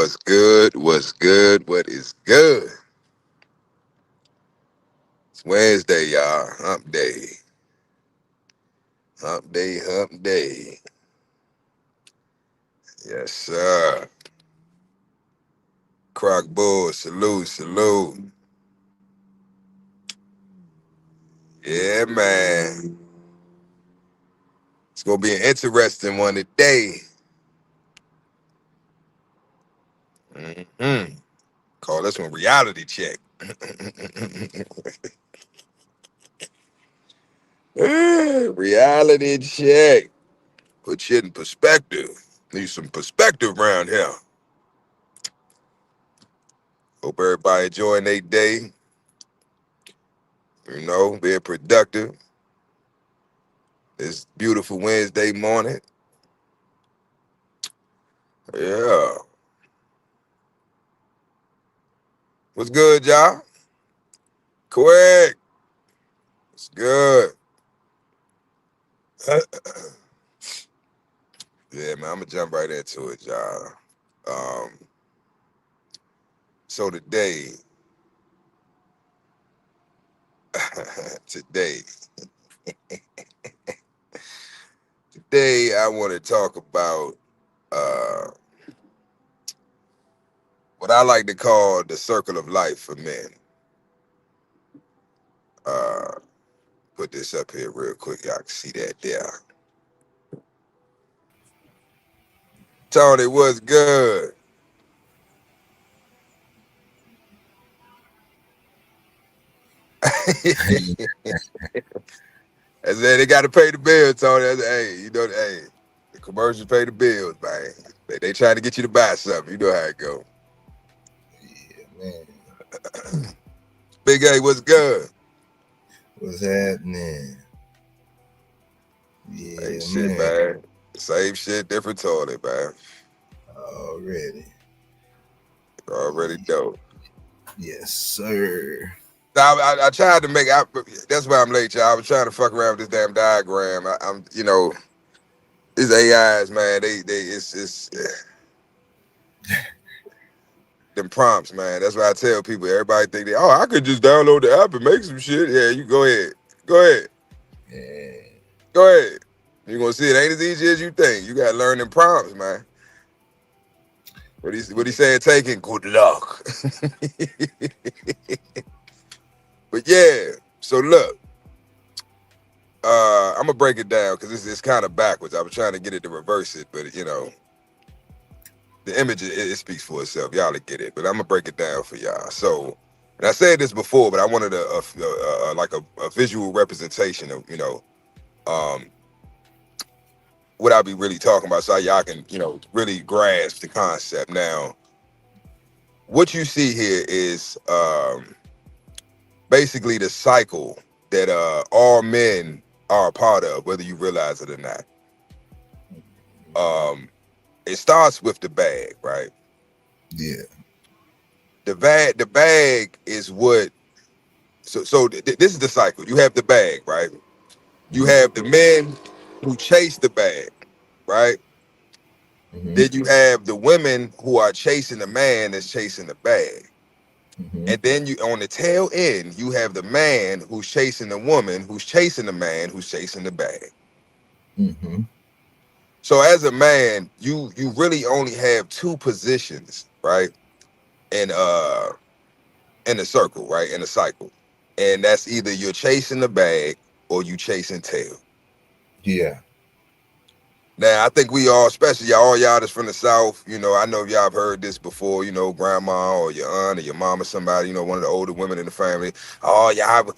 What's good? What's good? What is good? It's Wednesday, y'all. Hump day. Hump day, hump day. Yes, sir. Croc Bull, salute, salute. Yeah, man. It's gonna be an interesting one today. hmm Call this one reality check. Reality check. Put shit in perspective. Need some perspective around here. Hope everybody enjoying their day. Being productive. This beautiful Wednesday morning. Yeah. What's good, y'all? Quick. What's good? Yeah, man, I'm gonna jump right into it, y'all. Um, so today, today I want to talk about uh what I like to call the circle of life for men. Uh, put this up here real quick. Y'all can see that there. Tony, what's good? I said they got to pay the bills, Tony. I said, hey, the commercials pay the bills, man. They trying to get you to buy something. You know how it go. Yeah, man. Big A, what's good? What's happening? Same Yeah, shit, man. man. Same shit, different toilet, man. Already. Already dope. Yes, sir. I tried to that's why I'm late, y'all. I was trying to fuck around with this damn diagram. These AIs, man. It's them prompts, man. That's why I tell people. Everybody think I could just download the app and make some shit. Yeah, you go ahead. Go ahead. Yeah. Go ahead. You're gonna see it ain't as easy as you think. You gotta learn them prompts, man. What he said, taking good luck. But yeah, so look, I'm gonna break it down because it's kind of backwards. I was trying to get it to reverse it, but the image it speaks for itself. Y'all will get it, but I'm gonna break it down for y'all. So, and I said this before, but I wanted a visual representation of um, what I'll be really talking about, so y'all can really grasp the concept. Now, what you see here is basically the cycle that all men are a part of, whether you realize it or not. Um, it starts with the bag, right? Yeah. The bag is what. This is the cycle. You have the bag, right? You Mm-hmm. have the men who chase the bag, right? Mm-hmm. Then you have the women who are chasing the man that's chasing the bag. Mm-hmm. And then you on the tail end, you have the man who's chasing the woman who's chasing the man who's chasing the bag. Mm-hmm. So as a man, you really only have two positions, right? In in the circle, right? In the cycle. And that's either you're chasing the bag or you chasing tail. Yeah. Now, I think we all, especially all y'all that's from the South, I know y'all have heard this before, grandma or your aunt or your mom or somebody, one of the older women in the family. Oh, y'all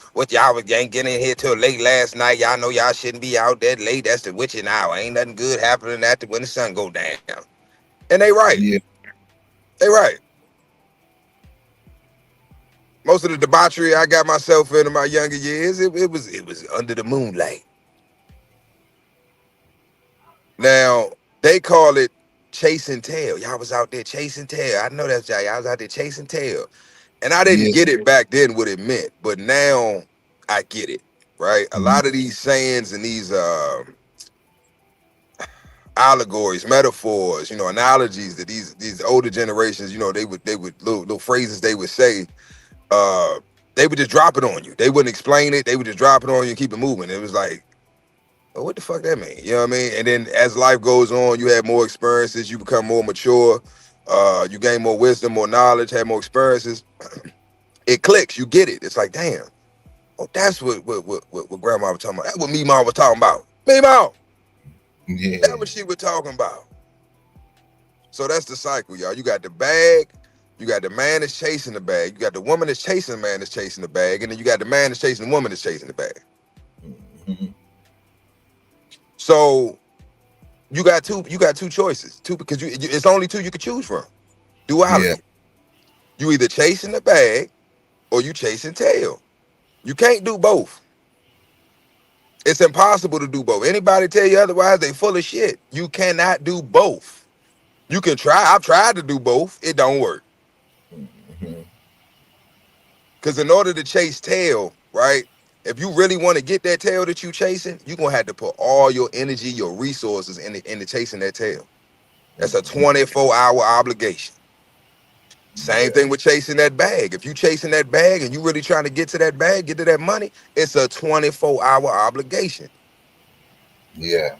ain't getting in here till late last night. Y'all know y'all shouldn't be out that late. That's the witching hour. Ain't nothing good happening after when the sun go down. And they right. Yeah. They right. Most of the debauchery I got myself in my younger years, it was under the moonlight. Now they call it chasing tail. Y'all was out there chasing tail. I know that's y'all. Y'all was out there chasing tail, and I didn't Yeah. get it back then what it meant, but now I get it. Right? A Mm-hmm. lot of these sayings and these allegories, metaphors, analogies that these older generations, they would little phrases they would say. They would just drop it on you. They wouldn't explain it. They would just drop it on you and keep it moving. It was like, well, what the fuck that mean? You know what I mean? And then as life goes on, you have more experiences. You become more mature. You gain more wisdom, more knowledge, have more experiences. It clicks. You get it. It's like, damn. Oh, that's what grandma was talking about. That's what me mom was talking about. Me mom. Yeah. That's what she was talking about. So that's the cycle, y'all. You got the bag. You got the man that's chasing the bag. You got the woman that's chasing the man that's chasing the bag. And then you got the man that's chasing the woman that's chasing the bag. Mm-hmm. So you got two choices. Because it's only two you could choose from. Duality. Yeah. You either chasing the bag or you chasing tail. You can't do both. It's impossible to do both. Anybody tell you otherwise, they full of shit. You cannot do both. You can try. I've tried to do both. It don't work. Mm-hmm. Because in order to chase tail, right? If you really want to get that tail that you chasing, you're going to have to put all your energy, your resources into chasing that tail. That's a 24-hour obligation. Same thing with chasing that bag. If you chasing that bag and you really trying to get to that bag, get to that money, it's a 24-hour obligation. Yeah.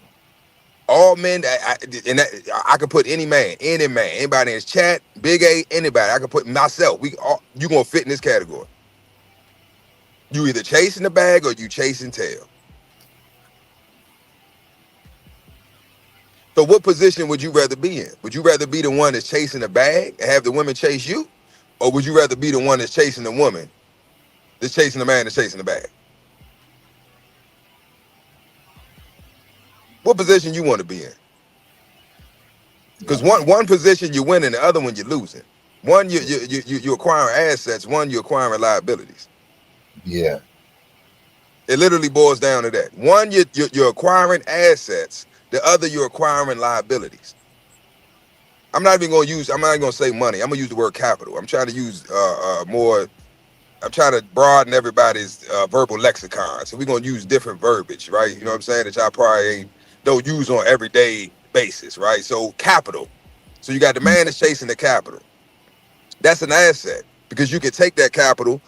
All men, I could put any man, anybody in his chat, Big A, anybody. I could put myself. You gonna fit in this category. You either chasing the bag or you chasing tail. So what position would you rather be in? Would you rather be the one that's chasing the bag and have the women chase you? Or would you rather be the one that's chasing the woman that's chasing the man that's chasing the bag? What position you want to be in? Because one position you win and the other one you're losing. One you're acquiring assets, one you're acquiring liabilities. Yeah. It literally boils down to that. One you're acquiring assets, the other you're acquiring liabilities. I'm not even going to say money. I'm going to use the word capital. I'm trying to use more. I'm trying to broaden everybody's verbal lexicon. So we're going to use different verbiage, right? You know what I'm saying? That y'all probably don't use on everyday basis, right? So capital. So you got the man that's chasing the capital. That's an asset because you can take that capital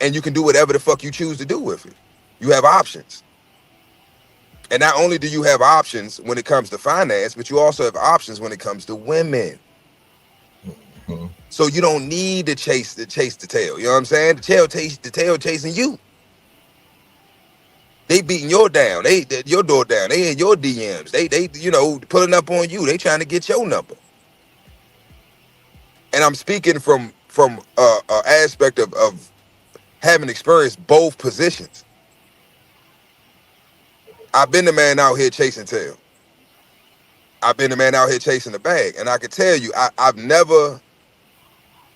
and you can do whatever the fuck you choose to do with it. You have options. And not only do you have options when it comes to finance, but you also have options when it comes to women. Mm-hmm. So you don't need to chase the tail. You know what I'm saying? The tail chasing you. They beating your down. Your door down. They in your DMs. They pulling up on you. They trying to get your number. And I'm speaking from aspect of having experienced both positions. I've been the man out here chasing tail. I've been the man out here chasing the bag. And I can tell you, I've never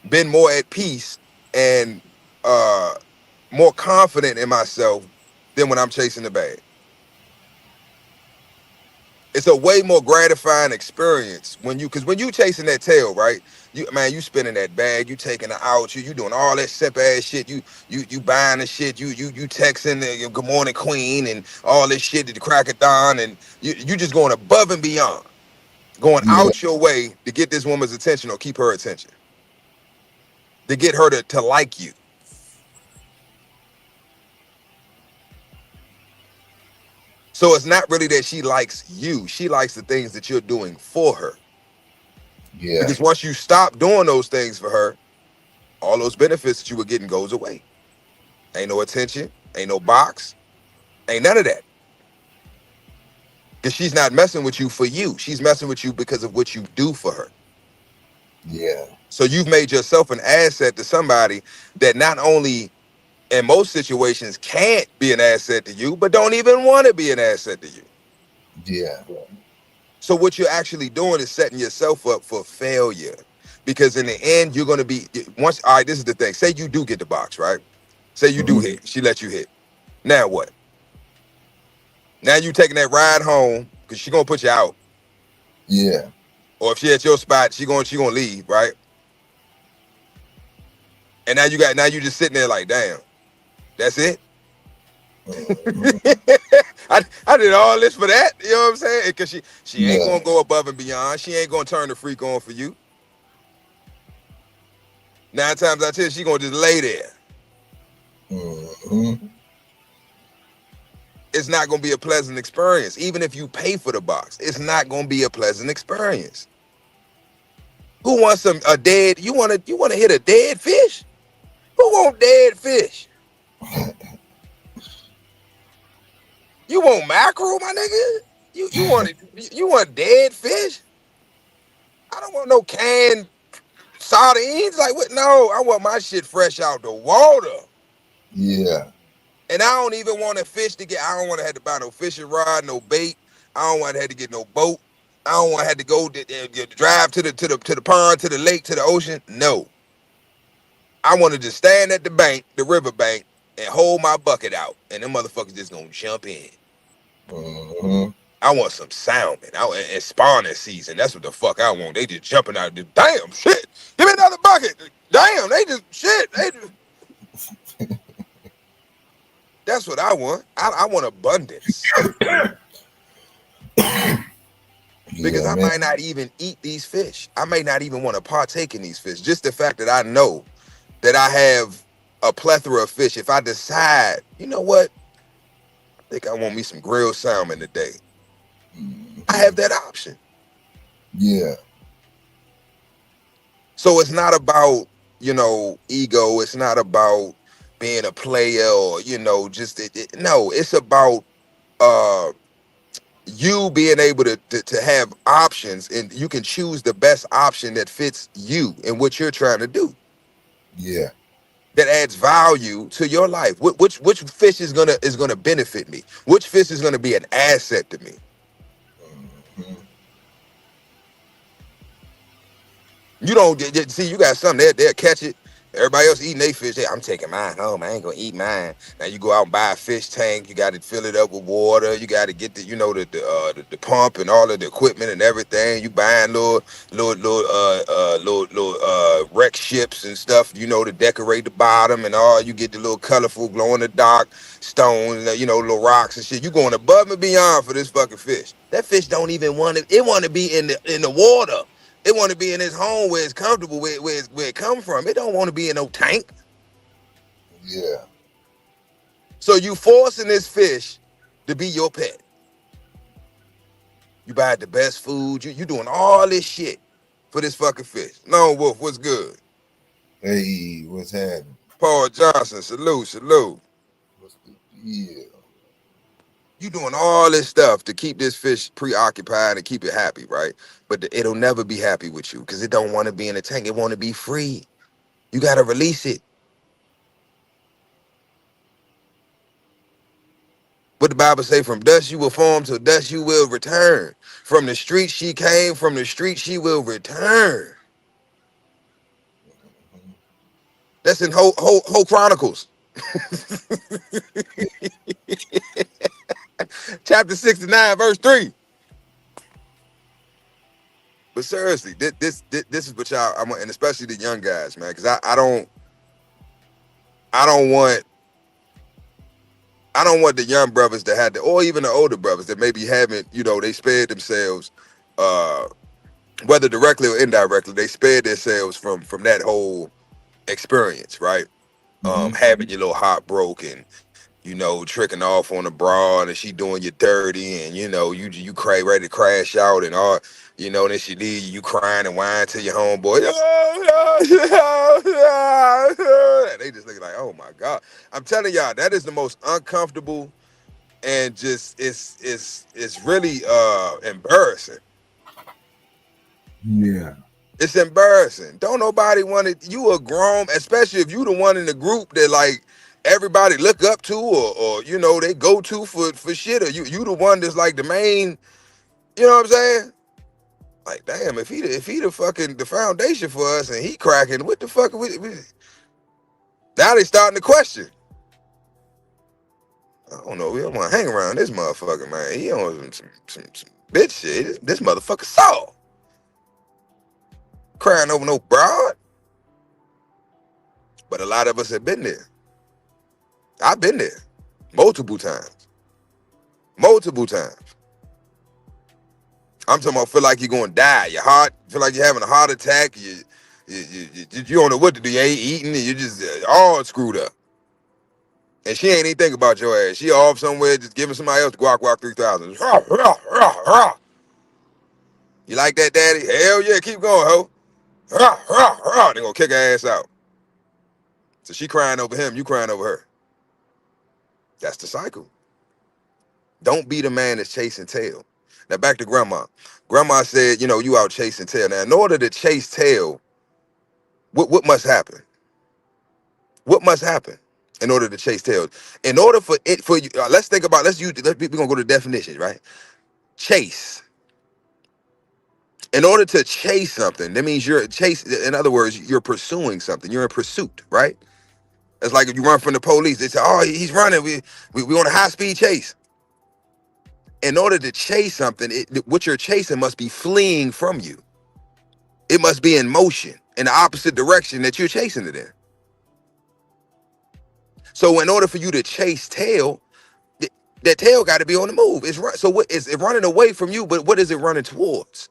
been more at peace and more confident in myself than when I'm chasing the bag. It's a way more gratifying experience because when you chasing that tail, right? You spinning that bag, you taking it out, you doing all that simp ass shit, you buying the shit, you texting the good morning queen and all this shit at the crack of dawn, and you just going above and beyond, going out your way to get this woman's attention or keep her attention, to get her to like you. So it's not really that she likes you. She likes the things that you're doing for her. Yeah. Because once you stop doing those things for her, all those benefits that you were getting goes away. Ain't no attention, ain't no box, ain't none of that. Because she's not messing with you for you. She's messing with you because of what you do for her. Yeah. So you've made yourself an asset to somebody that not only in most situations can't be an asset to you, but don't even want to be an asset to you. Yeah. So what you're actually doing is setting yourself up for failure. Because in the end, you're going to be, all right, this is the thing. Say you do get the box, right? Say you do hit. She let you hit. Now what? Now you taking that ride home because she going to put you out. Yeah. Or if she at your spot, she going to leave, right? And now you just sitting there like, damn, that's it? I did all this for that. You know what I'm saying? Because she ain't Yeah. gonna go above and beyond. She ain't gonna turn the freak on for you. 9 times out of 10, she gonna just lay there. Mm-hmm. It's not gonna be a pleasant experience. Even if you pay for the box, it's not gonna be a pleasant experience. Who wants a dead? You wanna hit a dead fish? Who want dead fish? You want mackerel, my nigga? You want dead fish? I don't want no canned sardines. Like what? No, I want my shit fresh out the water. Yeah. And I don't even want a fish to get. I don't want to have to buy no fishing rod, no bait. I don't want to have to get no boat. I don't want to have to go drive to the pond, to the lake, to the ocean. No, I want to just stand at the bank, the river bank, and hold my bucket out, and them motherfuckers just gonna jump in. Mm-hmm. I want some salmon. It's spawning season. That's what the fuck I want. They just jumping out. Damn shit. Give me another bucket. Damn, they just shit. That's what I want. I want abundance. Because Yeah, I man. might not even eat these fish. I may not even want to partake in these fish. Just the fact that I know that I have a plethora of fish. If I decide, you know what? I think I want me some grilled salmon today. I have that option. Yeah. So it's not about, ego. It's not about being a player or, just no, it's about uh you being able to have options, and you can choose the best option that fits you and what you're trying to do, Yeah. that adds value to your life. Which fish is gonna benefit me? Which fish is gonna be an asset to me? Mm-hmm. You don't see, you got something there, they'll catch it. Everybody else eating their fish. Hey, I'm taking mine home. I ain't gonna eat mine. Now you go out and buy a fish tank. You got to fill it up with water. You got to get the pump and all of the equipment and everything. You buying little wreck ships and stuff. To decorate the bottom and all. You get the little colorful glow in the dark stones. Little rocks and shit. You going above and beyond for this fucking fish. That fish don't even want it. It want to be in the water. It want to be in his home where it's comfortable, where it come from. It don't want to be in no tank. Yeah. So you forcing this fish to be your pet. You buy the best food. You doing all this shit for this fucking fish. No, Wolf, what's good? Hey, what's happening? Paul Johnson, salute. What's the deal? You doing all this stuff to keep this fish preoccupied and keep it happy, right? But it'll never be happy with you because it don't want to be in a tank. It want to be free. You got to release it. What the Bible say? From dust you will form, to dust you will return. From the street she came, from the street she will return. That's in whole Chronicles. Chapter 69, verse 3. But seriously, this is what y'all, and especially the young guys, man, because I don't want the young brothers that had or even the older brothers that maybe haven't, they spared themselves, whether directly or indirectly, they spared themselves from that whole experience, right? Mm-hmm. Having your little heart broken, tricking off on a broad and she doing you dirty, and you ready to crash out and all, then she leave you crying and whining to your homeboy. And they just looking like, oh my God. I'm telling y'all, that is the most uncomfortable and just it's really embarrassing. Yeah. It's embarrassing. Don't nobody want it. You a grown, especially if you the one in the group that like everybody look up to, or they go to for shit, or you the one that's like the main, you know what I'm saying? Like, damn, if he the fucking the foundation for us and he cracking, what the fuck now they starting to question. I don't know, we don't want to hang around this motherfucker, man. He on some bitch shit. This motherfucker saw. Crying over no broad. But a lot of us have been there. I've been there. multiple times, multiple times. I'm talking about feel like you're gonna die. Your heart feel like you're having a heart attack. You don't know what to do. You ain't eating. You just all screwed up. And she ain't even think about your ass. She off somewhere just giving somebody else the guac 3000. You like that, daddy? Hell yeah, keep going, ho. They gonna kick her ass out. So she crying over him, you crying over her. That's the cycle. Don't be the man that's chasing tail. Now back to grandma. Grandma said, you out chasing tail. Now, in order to chase tail, what must happen? What must happen in order to chase tail? In order for you, let's think about, we're gonna go to definitions, right? Chase. In order to chase something, that means in other words, you're pursuing something. You're in pursuit, right? It's like if you run from the police, they say, oh, he's running. We on a high-speed chase. In order to chase something, what you're chasing must be fleeing from you. It must be in motion in the opposite direction that you're chasing it in. So in order for you to chase tail, that tail got to be on the move. So what is it running away from you? But what is it running towards?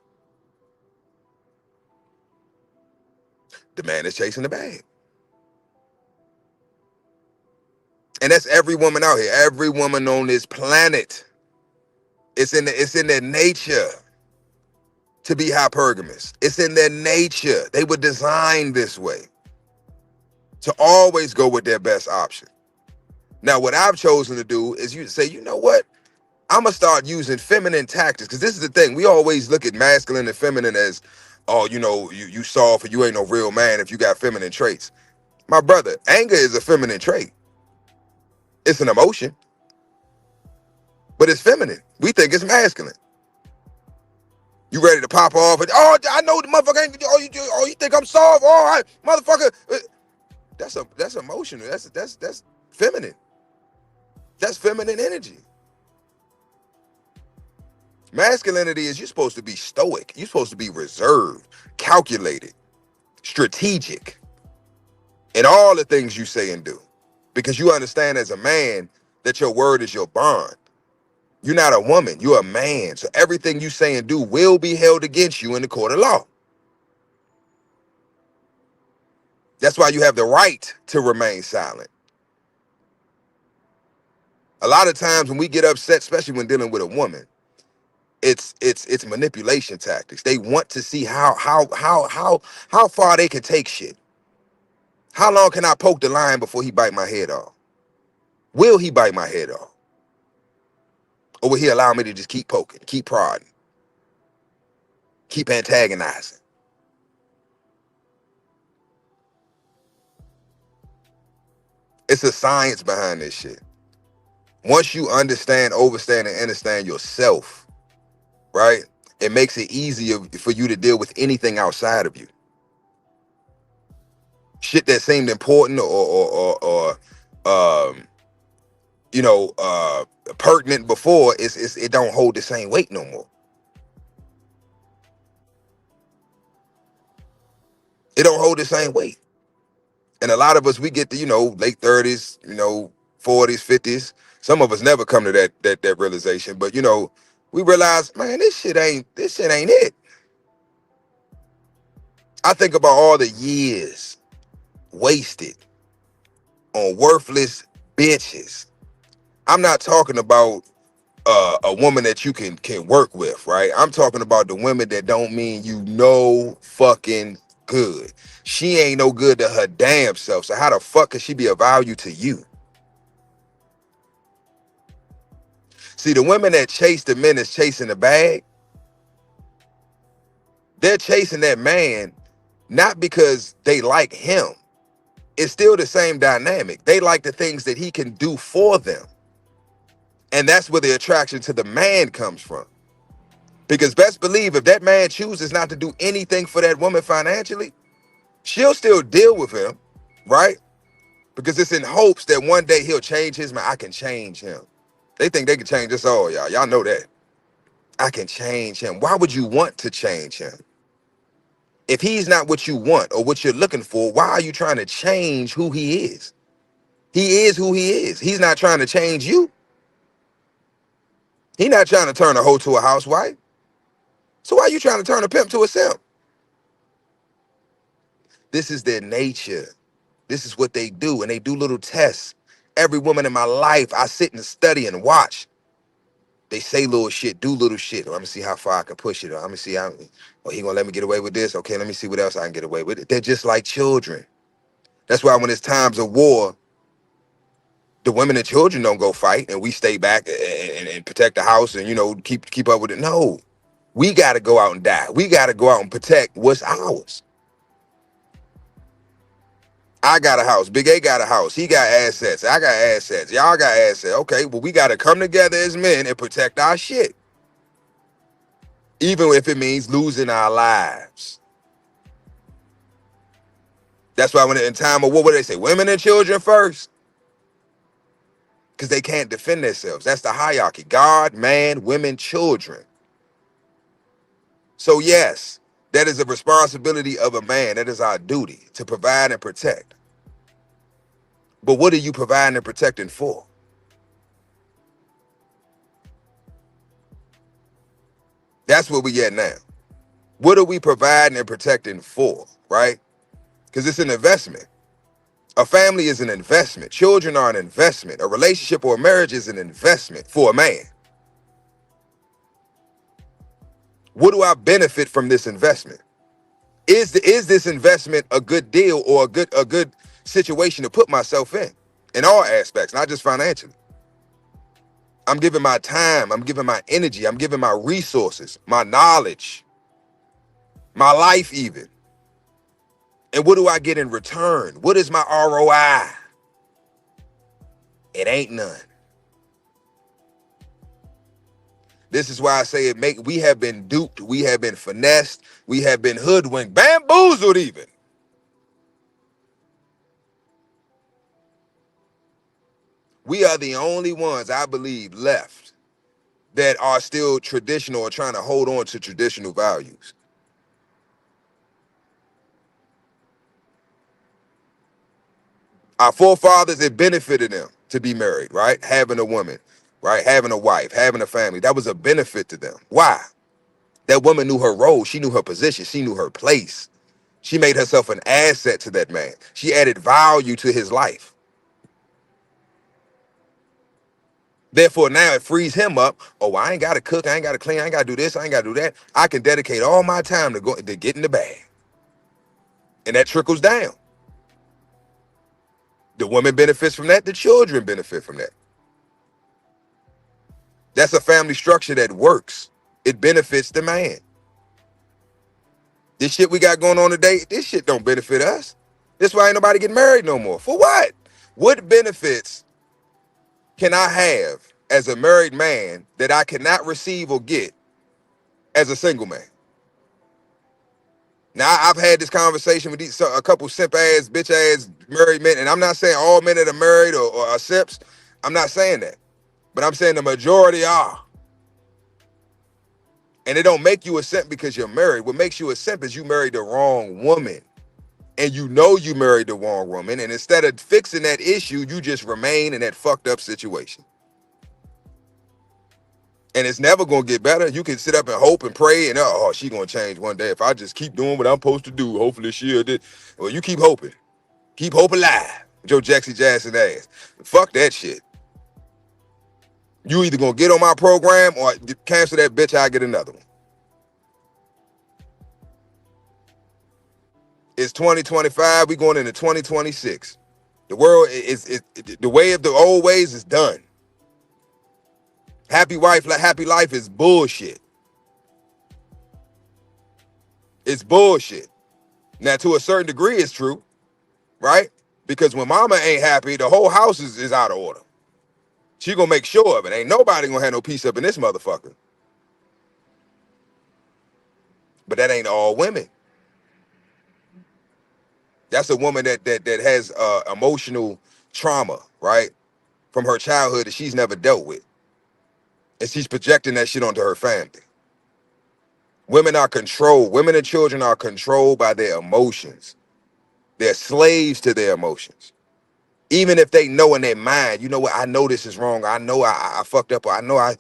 The man is chasing the bag. And that's every woman out here, every woman on this planet. It's in their nature to be hypergamous. It's in their nature. They were designed this way to always go with their best option. Now, what I've chosen to do is you say, you know what? I'm gonna start using feminine tactics, because this is the thing. We always look at masculine and feminine as, oh, you soft or you ain't no real man if you got feminine traits. My brother, anger is a feminine trait. It's an emotion, but it's feminine. We think it's masculine. You ready to pop off? And, oh, I know the motherfucker ain't. Oh, you think I'm soft? All right, motherfucker. That's emotional. That's feminine. That's feminine energy. Masculinity is you're supposed to be stoic. You're supposed to be reserved, calculated, strategic in all the things you say and do, because you understand as a man that your word is your bond. You're not a woman, you're a man. So everything you say and do will be held against you in the court of law. That's why you have the right to remain silent. A lot of times when we get upset, especially when dealing with a woman, it's manipulation tactics. They want to see how far they can take shit. How long can I poke the lion before he bite my head off? Will he bite my head off? Or will he allow me to just keep poking, keep prodding, keep antagonizing? It's a science behind this shit. Once you understand, overstand, and understand yourself, right, it makes it easier for you to deal with anything outside of you. Shit that seemed important or pertinent before, it don't hold the same weight no more. It don't hold the same weight. And a lot of us, we get to, late 30s, 40s, 50s. Some of us never come to that realization, but we realize, man, this shit ain't it. I think about all the years wasted on worthless bitches. I'm not talking about a woman that you can work with, right? I'm talking about the women that don't mean you no fucking good. She ain't no good to her damn self. So how the fuck could she be of value to you? See, the women that chase the men that's chasing the bag, they're chasing that man not because they like him. It's still the same dynamic. They like the things that he can do for them. And that's where the attraction to the man comes from. Because best believe if that man chooses not to do anything for that woman financially, she'll still deal with him, right? Because it's in hopes that one day he'll change his mind. I can change him. They think they can change us all, y'all. Y'all know that. I can change him. Why would you want to change him? If he's not what you want or what you're looking for, why are you trying to change who he is? He is who he is. He's not trying to change you. He's not trying to turn a hoe to a housewife. So why are you trying to turn a pimp to a simp? This is their nature. This is what they do. And they do little tests. Every woman in my life, I sit and study and watch. They say little shit, do little shit. Let me see how far I can push it. Let me see how, oh, he gonna let me get away with this? Okay, let me see what else I can get away with. They're just like children. That's why when it's times of war, the women and children don't go fight and we stay back and protect the house and, keep up with it. No, we got to go out and die. We got to go out and protect what's ours. I got a house. Big A got a house. He got assets. I got assets. Y'all got assets. Okay, well, we got to come together as men and protect our shit. Even if it means losing our lives. That's why when in time of war, what do they say? Women and children first. Because they can't defend themselves. That's the hierarchy. God, man, women, children. So yes, that is a responsibility of a man. That is our duty to provide and protect. But what are you providing and protecting for? That's where we at now. What are we providing and protecting for, right? Because it's an investment. A family is an investment. Children are an investment. A relationship or a marriage is an investment for a man. What do I benefit from this investment? Is this investment a good deal or a good situation to put myself in all aspects, not just financially? I'm giving my time, I'm giving my energy, I'm giving my resources, my knowledge, my life even. And what do I get in return? What is my ROI? It ain't none. This is why I say we have been duped, we have been finessed, we have been hoodwinked, bamboozled even. We are the only ones, I believe, left that are still traditional or trying to hold on to traditional values. Our forefathers, it benefited them to be married, right? Having a woman, right? Having a wife, having a family. That was a benefit to them. Why? That woman knew her role. She knew her position. She knew her place. She made herself an asset to that man. She added value to his life. Therefore, now it frees him up. Oh, I ain't got to cook. I ain't got to clean. I ain't got to do this. I ain't got to do that. I can dedicate all my time to get in the bag. And that trickles down. The woman benefits from that. The children benefit from that. That's a family structure that works. It benefits the man. This shit we got going on today, this shit don't benefit us. That's why ain't nobody getting married no more. For what? What benefits can I have as a married man that I cannot receive or get as a single man? Now, I've had this conversation with a couple simp ass, bitch ass married men, and I'm not saying all men that are married or are simps. I'm not saying that. But I'm saying the majority are. And it don't make you a simp because you're married. What makes you a simp is you married the wrong woman. And you know you married the wrong woman. And instead of fixing that issue, you just remain in that fucked up situation. And it's never going to get better. You can sit up and hope and pray and, oh, she going to change one day. If I just keep doing what I'm supposed to do, hopefully she'll do. Well, you keep hoping. Keep hope alive. Joe Jackson ass. Fuck that shit. You either going to get on my program or cancel that bitch, I'll get another one. It's 2025. We going into 2026. The world is the way of the old ways is done. Happy wife, happy life is bullshit. It's bullshit. Now, to a certain degree, it's true, right? Because when mama ain't happy, the whole house is out of order. She gonna make sure of it. Ain't nobody gonna have no peace up in this motherfucker. But that ain't all women. That's a woman that has emotional trauma, right? From her childhood that she's never dealt with. And she's projecting that shit onto her family. Women are controlled. Women and children are controlled by their emotions. They're slaves to their emotions. Even if they know in their mind, you know what, I know this is wrong. I know I fucked up. Or I know I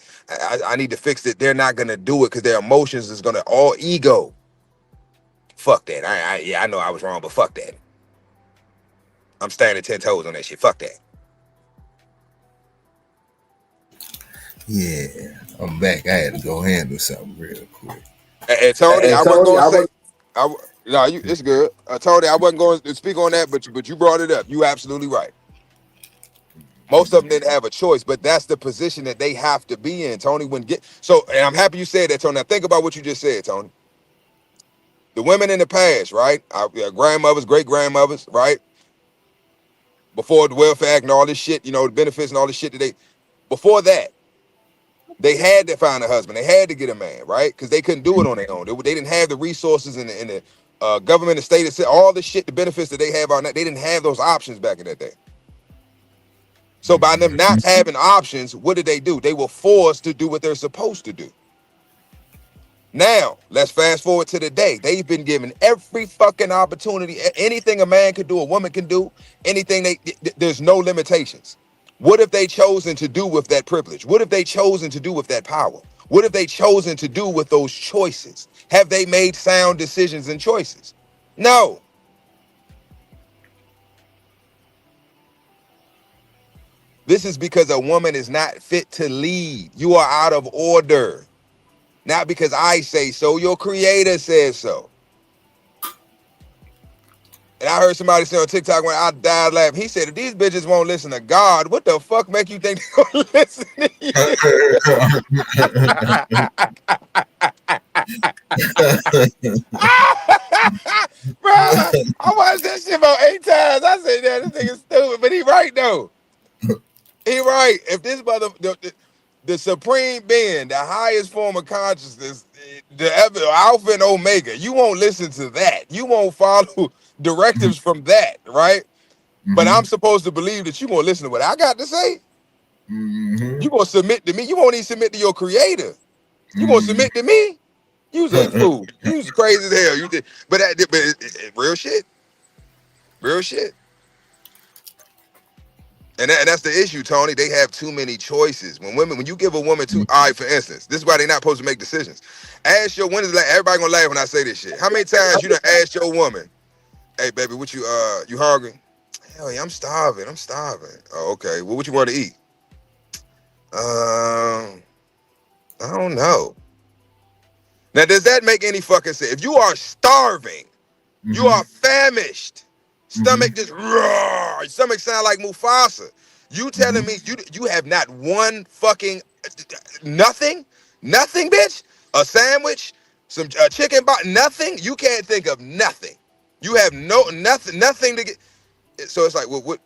need to fix it. They're not gonna do it because their emotions is gonna all ego. Fuck that. Yeah, I know I was wrong, but fuck that. I'm standing 10 toes on that shit. Fuck that. Yeah, I'm back. I had to go handle something real quick. And Tony, I wasn't gonna say. No, it's good. Tony, I wasn't going to speak on that, but you brought it up. You absolutely right. Most of them didn't have a choice, but that's the position that they have to be in. Tony wouldn't get so, and I'm happy you said that, Tony. Now think about what you just said, Tony. The women in the past, right? Our grandmothers, great grandmothers, right? Before the Welfare Act and all this shit, you know, the benefits and all this shit that before that, they had to find a husband. They had to get a man, right? Because they couldn't do it on their own. They didn't have the resources in the government, the state, all the shit, the benefits that they have on that. They didn't have those options back in that day. So by them not having options, what did they do? They were forced to do what they're supposed to do. Now, let's fast forward to today. They've been given every fucking opportunity. Anything a man can do, a woman can do. Anything there's no limitations. What if they chosen to do with that privilege? What if they chosen to do with that power? What if they chosen to do with those choices? Have they made sound decisions and choices? No. This is because a woman is not fit to lead. You are out of order. Not because I say so, your creator says so. And I heard somebody say on TikTok when I died laughing, he said, if these bitches won't listen to God, what the fuck make you think they're gonna listen to you? Bro, I watched that shit about 8 times. I said, yeah, this nigga's stupid, but he right though. He right. If this mother, the supreme being, the highest form of consciousness, the Alpha and Omega, you won't listen to that. You won't follow directives from that, right? But I'm supposed to believe that you're going to listen to what I got to say. You're going to submit to me. You won't even submit to your creator. You're going to submit to me. You's a fool. You's crazy as hell. You did, but real shit. Real shit. And that's the issue, Tony. They have too many choices. When you give a woman all right, for instance, this is why they're not supposed to make decisions. Ask your women, everybody gonna laugh when I say this shit. How many times you done asked your woman, hey baby, what you hungry? Hell yeah, I'm starving. Oh, okay. Well, what you want to eat? I don't know. Now, does that make any fucking sense? If you are starving, you are famished. Stomach just roar. Stomach sound like Mufasa. You telling me you have not one fucking nothing, bitch? A sandwich, some chicken bot, nothing. You can't think of nothing. You have nothing to get. So it's like, well, what?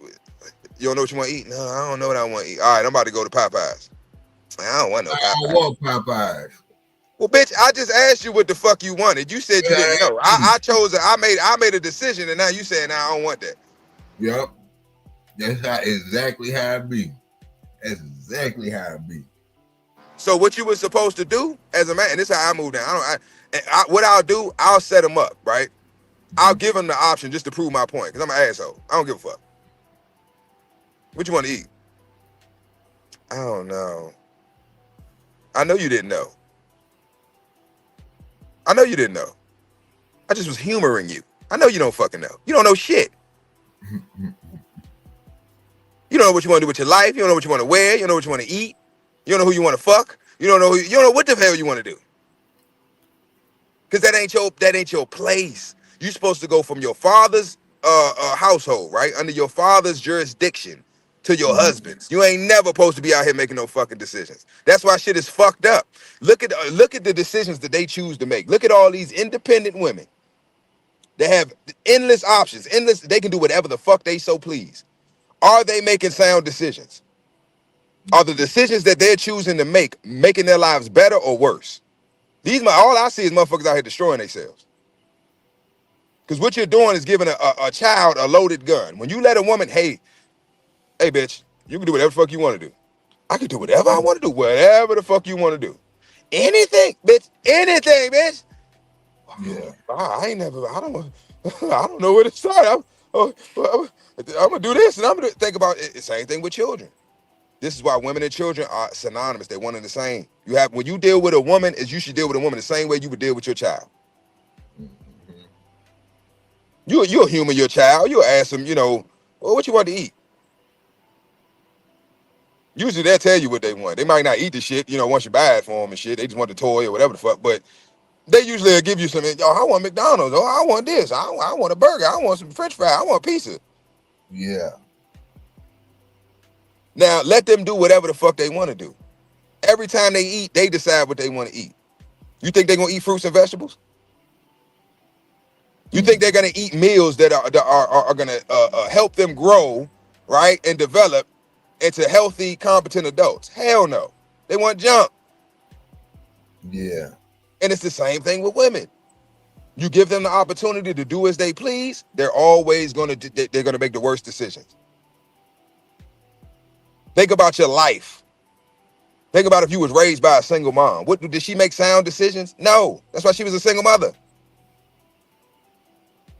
You don't know what you want to eat? No, I don't know what I want to eat. All right, I'm about to go to Popeyes. I don't want no Popeyes. I don't want Popeyes. Well, bitch, I just asked you what the fuck you wanted. You said you didn't know. I chose it. I made a decision, and now you saying I don't want that. Yep. That's exactly how it be. That's exactly how it be. So what you were supposed to do as a man, and this is how I move down. What I'll do, I'll set them up, right? I'll give them the option just to prove my point, because I'm an asshole. I don't give a fuck. What you want to eat? I don't know. I know you didn't know. I know you didn't know. I just was humoring you. I know you don't fucking know. You don't know shit. You don't know what you want to do with your life. You don't know what you want to wear. You don't know what you want to eat. You don't know who you want to fuck. You don't know what the hell you want to do. Because that ain't your place. You're supposed to go from your father's household, right? Under your father's jurisdiction to your husband's. You ain't never supposed to be out here making no fucking decisions. That's why shit is fucked up. Look at the decisions that they choose to make. Look at all these independent women. They have endless options. They can do whatever the fuck they so please. Are they making sound decisions? Are the decisions that they're choosing to making their lives better or worse? All I see is motherfuckers out here destroying themselves. Because what you're doing is giving a child a loaded gun. When you let a woman, hey bitch, you can do whatever the fuck you want to do. I can do whatever I want to do, whatever the fuck you want to do. Anything, bitch. Yeah. I don't know where to start. Oh, well, I'm gonna do this, and I'm gonna think about it. Same thing with children. This is why women and children are synonymous. They're one and the same. You have when you deal with a woman, is you should deal with a woman the same way you would deal with your child. Mhm. You'll humor your child. You'll ask them, well, what you want to eat. Usually they'll tell you what they want. They might not eat the shit, once you buy it for them and shit. They just want the toy or whatever the fuck. But they usually will give you something. Yo, I want McDonald's. Oh, I want this. I want a burger. I want some French fry. I want pizza. Yeah. Now let them do whatever the fuck they want to do. Every time they eat, they decide what they want to eat. You think they're gonna eat fruits and vegetables? You think they're gonna eat meals that are gonna help them grow, right, and develop into healthy, competent adults? Hell no. They want junk. Yeah. And it's the same thing with women. You give them the opportunity to do as they please, they're always they're gonna make the worst decisions. Think about your life. Think about if you was raised by a single mom. What did she make sound decisions? No. That's why she was a single mother.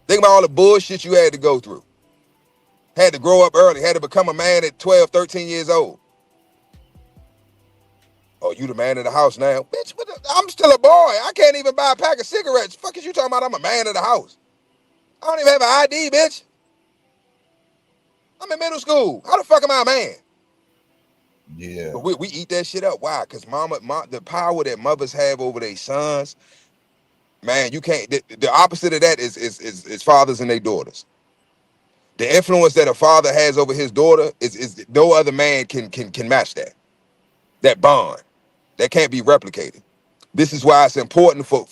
Think about all the bullshit you had to go through. Had to grow up early, had to become a man at 12, 13 years old. Oh, you the man of the house now? Bitch, I'm still a boy. I can't even buy a pack of cigarettes. Fuck is you talking about I'm a man of the house? I don't even have an ID, bitch. I'm in middle school. How the fuck am I a man? Yeah. But we eat that shit up. Why? Because the power that mothers have over their sons, man, you can't. The opposite of that is fathers and their daughters. The influence that a father has over his daughter is no other man can match that. That bond that can't be replicated. This is why it's important for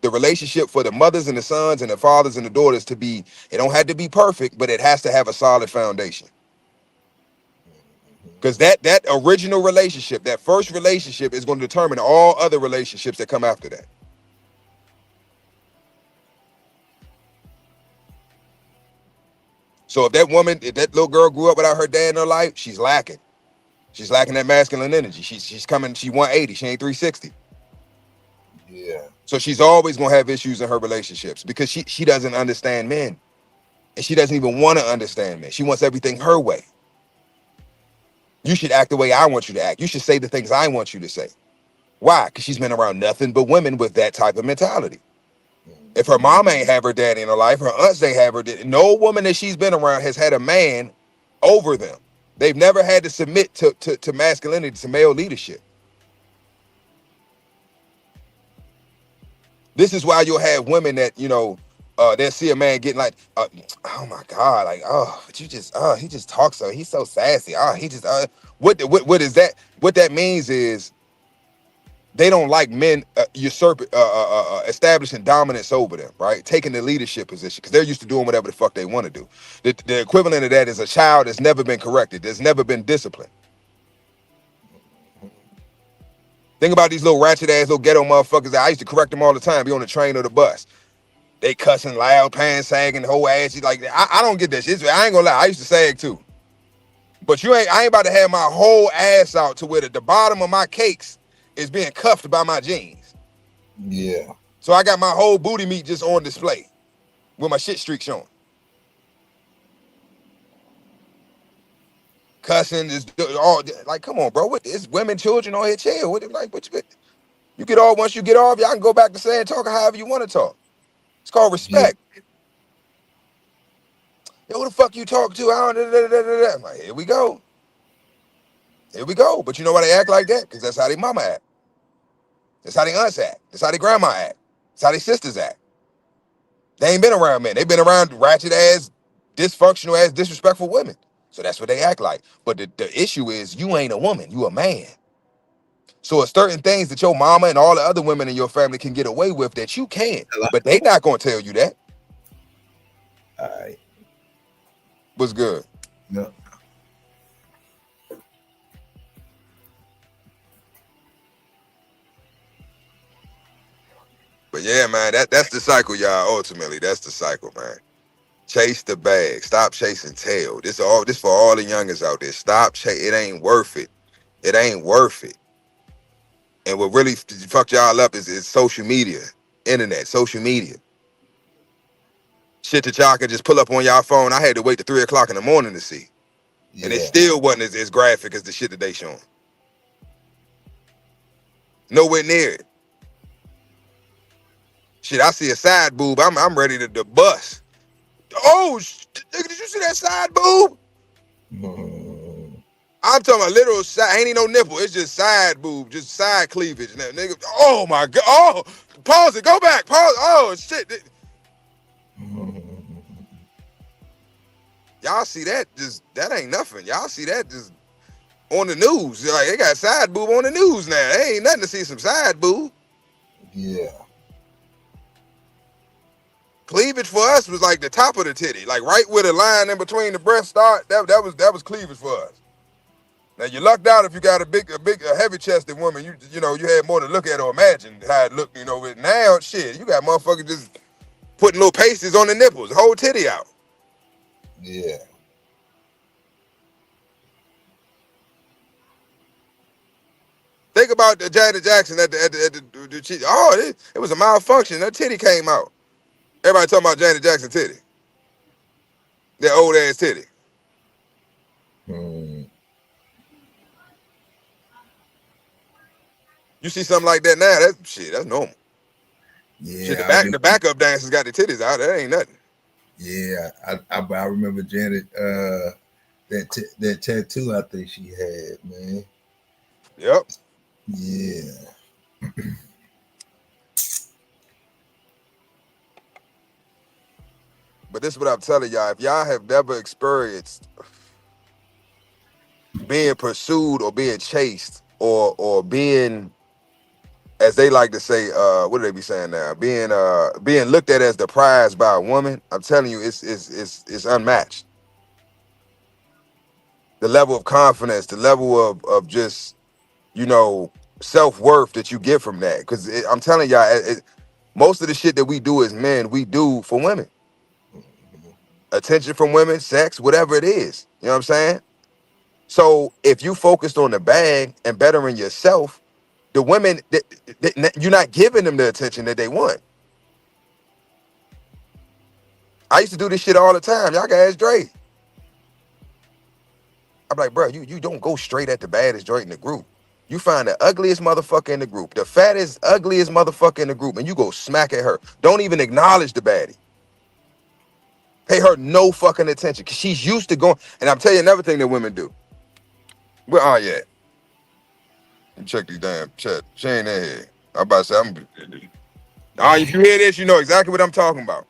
the relationship for the mothers and the sons and the fathers and the daughters to be. It don't have to be perfect, but it has to have a solid foundation. Because that original relationship, that first relationship, is going to determine all other relationships that come after that. So if that little girl grew up without her dad in her life, she's lacking. She's lacking that masculine energy. She's coming. She 180. She ain't 360. Yeah. So she's always gonna have issues in her relationships because she doesn't understand men, and she doesn't even want to understand men. She wants everything her way. You should act the way I want you to act. You should say the things I want you to say. Why? Because she's been around nothing but women with that type of mentality. If her mom ain't have her daddy in her life, her aunts ain't have her. No woman that she's been around has had a man over them. They've never had to submit to masculinity, to male leadership. This is why you'll have women that, they'll see a man getting like, oh my God, like, oh, but he just talks so, he's so sassy. Oh, he just, what is that? What that means is they don't like men establishing dominance over them, right? Taking the leadership position because they're used to doing whatever the fuck they want to do. The equivalent of that is a child that's never been corrected, that's never been disciplined. Think about these little ratchet ass little ghetto motherfuckers that I used to correct them all the time, be on the train or the bus. They cussing loud, pants sagging, the whole ass. Like I don't get that shit. I ain't gonna lie, I used to sag too. But I ain't about to have my whole ass out to where the bottom of my cakes is being cuffed by my jeans. Yeah. So I got my whole booty meat just on display with my shit streak showing. Cussing is all like, come on, bro. What is women, children on here? Chill. You get off once you get off, y'all can go back to saying talking however you want to talk. It's called Yeah. respect. Yo, who the fuck you talk to? I don't. I'm like, here we go. Here we go. But you know why they act like that? Because that's how they mama act. That's how they aunts act. That's how they grandma act. That's how they sisters act. They ain't been around men. They've been around ratchet ass, dysfunctional ass, disrespectful women. So that's what they act like. But the issue is you ain't a woman. You a man. So it's certain things that your mama and all the other women in your family can get away with that you can't. Hello. But they not gonna tell you that. All right. What's good? No. But yeah, man, that's the cycle, y'all. Ultimately, that's the cycle, man. Chase the bag. Stop chasing tail. This for all the youngers out there. Stop chase. It ain't worth it. It ain't worth it. And what really fucked y'all up is social media, internet, social media. Shit that y'all could just pull up on y'all phone. I had to wait to 3 o'clock in the morning to see. And it Yeah. still wasn't as graphic as the shit that they showing. Nowhere near it. Shit, I see a side boob, I'm ready to bust. Oh, nigga, did you see that side boob? I'm talking about literal side. Ain't no nipple. It's just side boob, just side cleavage. Now, nigga, oh my god. Oh, pause it. Go back. Pause. Oh shit. Y'all see that? Just that ain't nothing. Y'all see that just on the news. Like they got side boob on the news now. They ain't nothing to see some side boob. Yeah. Cleavage for us was like the top of the titty, like right where the line in between the breasts start. That was cleavage for us. Now you lucked out if you got a heavy chested woman. You know you had more to look at or imagine how it looked. You know, with now shit, you got motherfuckers just putting little pasties on the nipples, the whole titty out. Yeah. Think about the Janet Jackson at the oh, it was a malfunction. Her titty came out. Everybody talking about Janet Jackson titty, that old ass titty. You see something like that now? That's normal. Yeah. Shit, the backup dancers got the titties out. That ain't nothing. Yeah. I remember Janet. That tattoo I think she had, man. Yep. Yeah. But this is what I'm telling y'all. If y'all have never experienced being pursued or being chased or being, as they like to say, what do they be saying now? Being looked at as the prize by a woman, I'm telling you, it's unmatched. The level of confidence, the level of just, you know, self-worth that you get from that. Because I'm telling y'all, most of the shit that we do as men, we do for women. Attention from women, sex, whatever it is. You know what I'm saying? So if you focused on the bag and bettering yourself, the women, you're not giving them the attention that they want. I used to do this shit all the time. Y'all can ask Dre. I'm like, bro, you don't go straight at the baddest joint in the group. You find the ugliest motherfucker in the group, the fattest, ugliest motherfucker in the group, and you go smack at her. Don't even acknowledge the baddie. Pay her no fucking attention, because she's used to going. And I'm telling you another thing that women do. Where are you at? Check these damn chat. She ain't in here. I'm about to say, if you hear this, you know exactly what I'm talking about.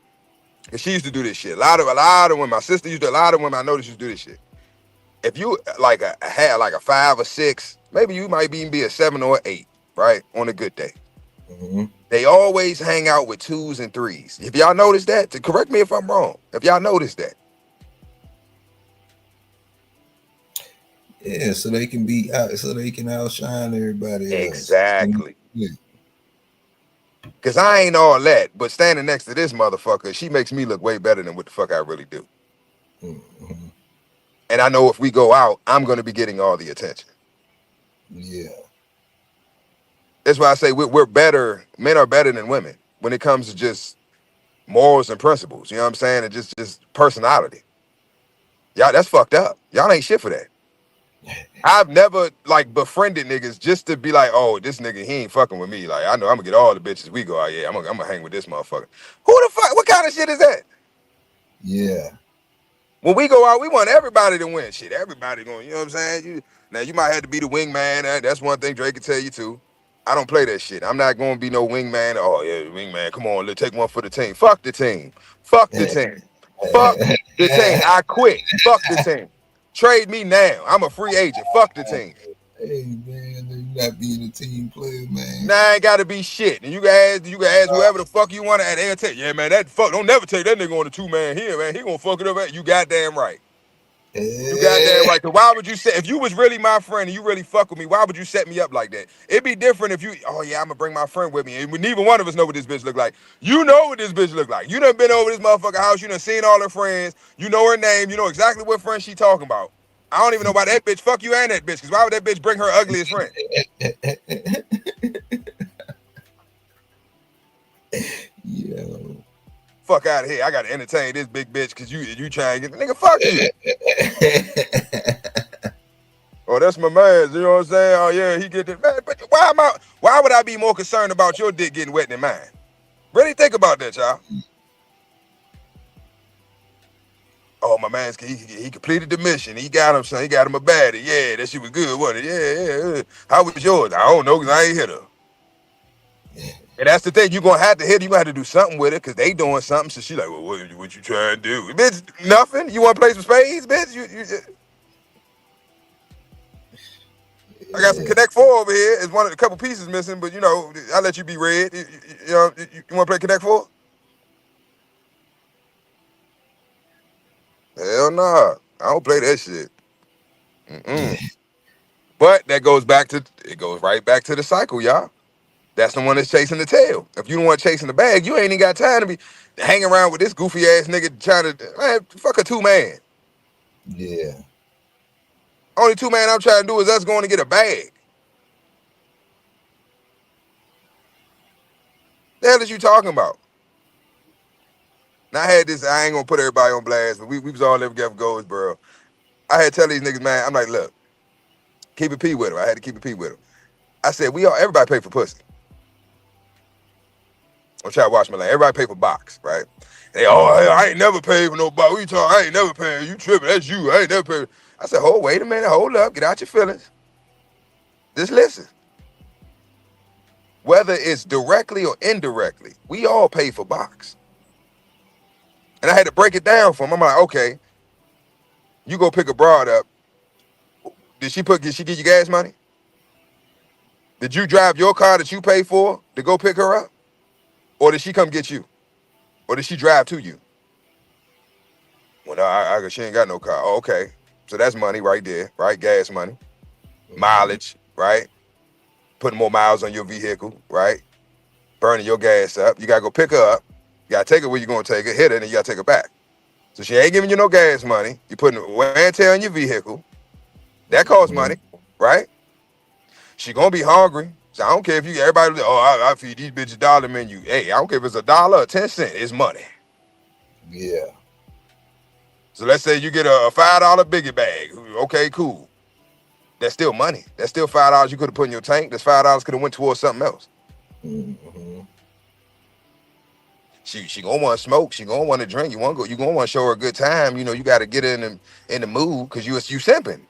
Cause she used to do this shit. A lot of women. My sister used to. A lot of women I know used to do this shit. If you like had like a 5 or 6, maybe you might even be a 7 or 8, right? On a good day. Mm-hmm. They always hang out with 2s and 3s. If y'all notice that, to correct me if I'm wrong. If y'all notice that. Yeah, so they can be out, so they can outshine everybody else. Exactly. Yeah. Cause I ain't all that, but standing next to this motherfucker, she makes me look way better than what the fuck I really do. Mm-hmm. And I know if we go out, I'm gonna be getting all the attention. Yeah. That's why I say we're better. Men are better than women when it comes to just morals and principles. You know what I'm saying? And just personality. Y'all, that's fucked up. Y'all ain't shit for that. I've never like befriended niggas just to be like, oh, this nigga, he ain't fucking with me. Like, I know I'm gonna get all the bitches we go out. Yeah, I'm gonna hang with this motherfucker. Who the fuck? What kind of shit is that? Yeah. When we go out, we want everybody to win. Shit, everybody going. You know what I'm saying? Now you might have to be the wingman. That's one thing Drake can tell you too. I don't play that shit. I'm not going to be no wingman. Oh yeah, wingman. Come on, let's take one for the team. Fuck the team. Fuck the team. Fuck the team. I quit. Fuck the team. Trade me now. I'm a free agent. Fuck the team. Hey man, you not being a team player, man. Nah, I ain't gotta be shit. And you can ask whoever the fuck you want to, and they'll tell you, yeah, man, that fuck don't never take that nigga on the 2-man here, man. He gonna fuck it up. You goddamn right. You goddamn right. Cause why would you say, if you was really my friend and you really fuck with me, why would you set me up like that? It'd be different if you, oh yeah, I'm gonna bring my friend with me. And neither one of us know what this bitch look like. You know what this bitch look like. You done been over this motherfucker house. You done seen all her friends. You know her name. You know exactly what friend she talking about. I don't even know why that bitch fuck you and that bitch. Cause why would that bitch bring her ugliest friend? Yo. fuck out of here. I gotta entertain this big bitch because you trying to get nigga, fuck you. Oh, that's my man. You know what I'm saying? Oh yeah, he get it. Man, but why would I be more concerned about your dick getting wet than mine? Really think about that, y'all. Oh, my man, he completed the mission. He got him, son. He got him a baddie. Yeah, that shit was good, wasn't it? Yeah. How was yours? I don't know, because I ain't hit her. And that's the thing. You're going to have to hit her. You're going to have to do something with it because they doing something. So she like, well, what you trying to do? Bitch, nothing. You want to play some spades, bitch? I got some Connect 4 over here. It's one of the couple pieces missing, but, you know, I'll let you be red. You want to play Connect 4? Hell nah. I don't play that shit. But that goes right back to the cycle, y'all. That's the one that's chasing the tail. If you don't want chasing the bag, you ain't even got time to be hanging around with this goofy ass nigga trying to, man, fuck a 2-man. Yeah. Only 2-man I'm trying to do is us going to get a bag. The hell is you talking about? Now I had this, I ain't gonna put everybody on blast, but we was all living together goals, bro. I had to tell these niggas, man, I'm like, look, keep it P with them. I had to keep it P with them. I said, everybody pay for pussy. I'm trying to watch my lane. Everybody pay for box, right? They, I ain't never paid for no box. What you talking? I ain't never paid. You tripping? That's you. I ain't never paid. I said, wait a minute. Hold up. Get out your feelings. Just listen. Whether it's directly or indirectly, we all pay for box. And I had to break it down for him. I'm like, okay, you go pick a broad up. Did she give you gas money? Did you drive your car that you pay for to go pick her up? Or did she come get you? Or did she drive to you? Well, no, she ain't got no car. Oh, okay. So that's money right there, right? Gas money. Mileage, right? Putting more miles on your vehicle, right? Burning your gas up. You got to go pick her up. You got to take her where you're going to take her, hit her, and then you got to take her back. So she ain't giving you no gas money. You're putting wear and tear on your vehicle. That costs money, right? She going to be hungry. So I don't care if everybody, I feed these bitches dollar menu. Hey, I don't care if it's $1 or 10 cents. It's money. Yeah. So let's say you get a $5 biggie bag. Okay, cool. That's still money. That's still $5 you could have put in your tank. That's $5 could have went towards something else. Mm-hmm. She gonna want to smoke. She gonna want to drink. You gonna want to show her a good time. You know, you got to get in the mood because you simping.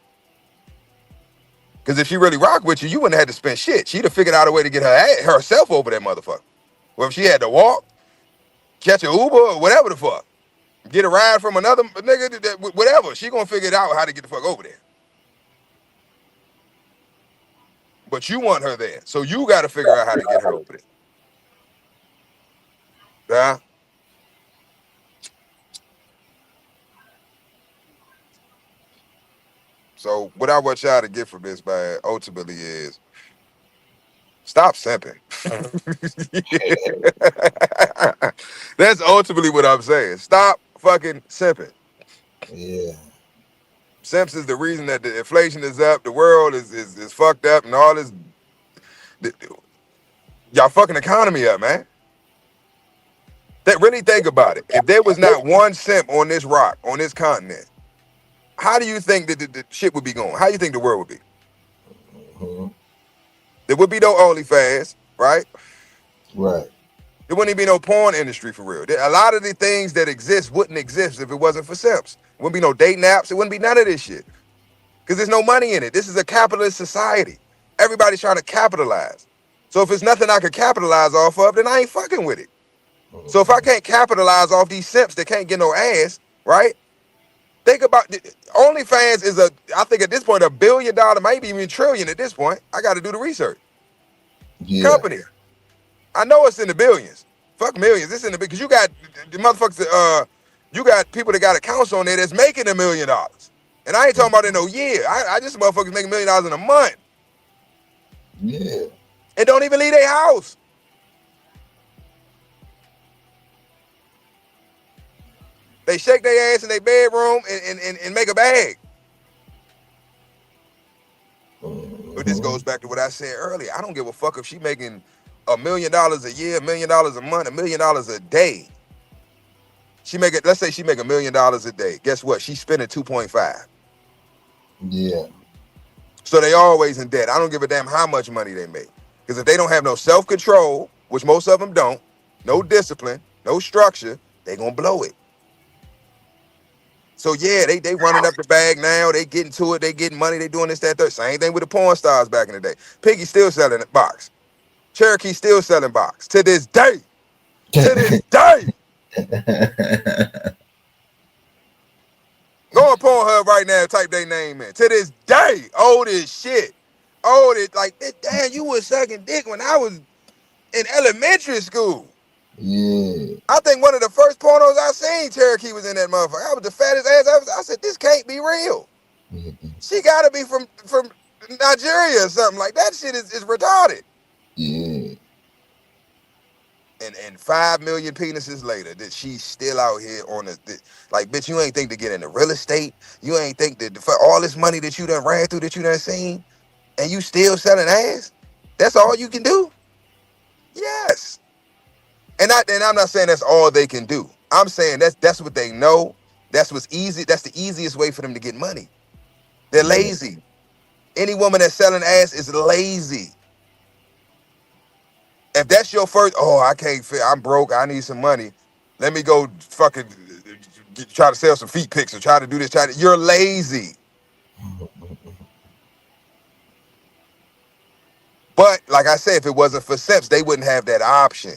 Because if she really rock with you, you wouldn't have had to spend shit. She'd have figured out a way to get herself over that motherfucker. Well, if she had to walk, catch an Uber, or whatever the fuck, get a ride from another nigga, whatever, she gonna figure it out how to get the fuck over there. But you want her there, so you got to figure out how to get her over there. Yeah. So what I want y'all to get from this, man, ultimately is stop simping. That's ultimately what I'm saying. Stop fucking simping. Yeah. Simps is the reason that the inflation is up, the world is fucked up, and all this. Y'all fucking economy up, man. Really think about it. If there was not one simp on this rock, on this continent, how do you think that the shit would be going? How do you think the world would be? Mm-hmm. There would be no OnlyFans, right? Right. There wouldn't even be no porn industry for real. A lot of the things that exist wouldn't exist if it wasn't for simps. There wouldn't be no dating apps. It wouldn't be none of this shit. Because there's no money in it. This is a capitalist society. Everybody's trying to capitalize. So if it's nothing I could capitalize off of, then I ain't fucking with it. So if I can't capitalize off these simps that can't get no ass, right? Think about OnlyFans is I think at this point, $1 billion, maybe even $1 trillion at this point. I got to do the research. Yeah. Company. I know it's in the billions. Fuck millions. It's in the because you got the motherfuckers. You got people that got accounts on there that's making $1 million, and I ain't talking about in no year. I just motherfuckers making $1 million in a month. Yeah. And don't even leave their house. They shake their ass in their bedroom and make a bag. Mm-hmm. But this goes back to what I said earlier. I don't give a fuck if she making $1 million a year, $1 million a month, $1 million a day. Let's say she make $1 million a day. Guess what? She's spending 2.5. Yeah. So they always in debt. I don't give a damn how much money they make. Because if they don't have no self-control, which most of them don't, no discipline, no structure, they gonna blow it. So yeah, they running up the bag now. They getting to it. They getting money. They doing this, that, third. Same thing with the porn stars back in the day. Piggy still selling box. Cherokee still selling box to this day. To this day. Go on Pornhub right now. Type their name in. To this day, old as shit. Old as like, damn, you was sucking dick when I was in elementary school. Yeah. I think one of the first pornos I seen, Cherokee was in that motherfucker. I was the fattest ass. I said, this can't be real. She gotta be from Nigeria or something. Like that shit is retarded. Yeah. And 5 million penises later, that she's still out here on like, bitch, you ain't think to get into real estate. You ain't think that for all this money that you done ran through, that you done seen, and you still selling ass? That's all you can do? Yes. And I'm not saying that's all they can do. I'm saying that's what they know. That's what's easy. That's the easiest way for them to get money. They're lazy. Any woman that's selling ass is lazy. If that's your first, I can't fit, I'm broke, I need some money. Let me go fucking try to sell some feet pics or try to do this, you're lazy. But like I said, if it wasn't for SEPs, they wouldn't have that option.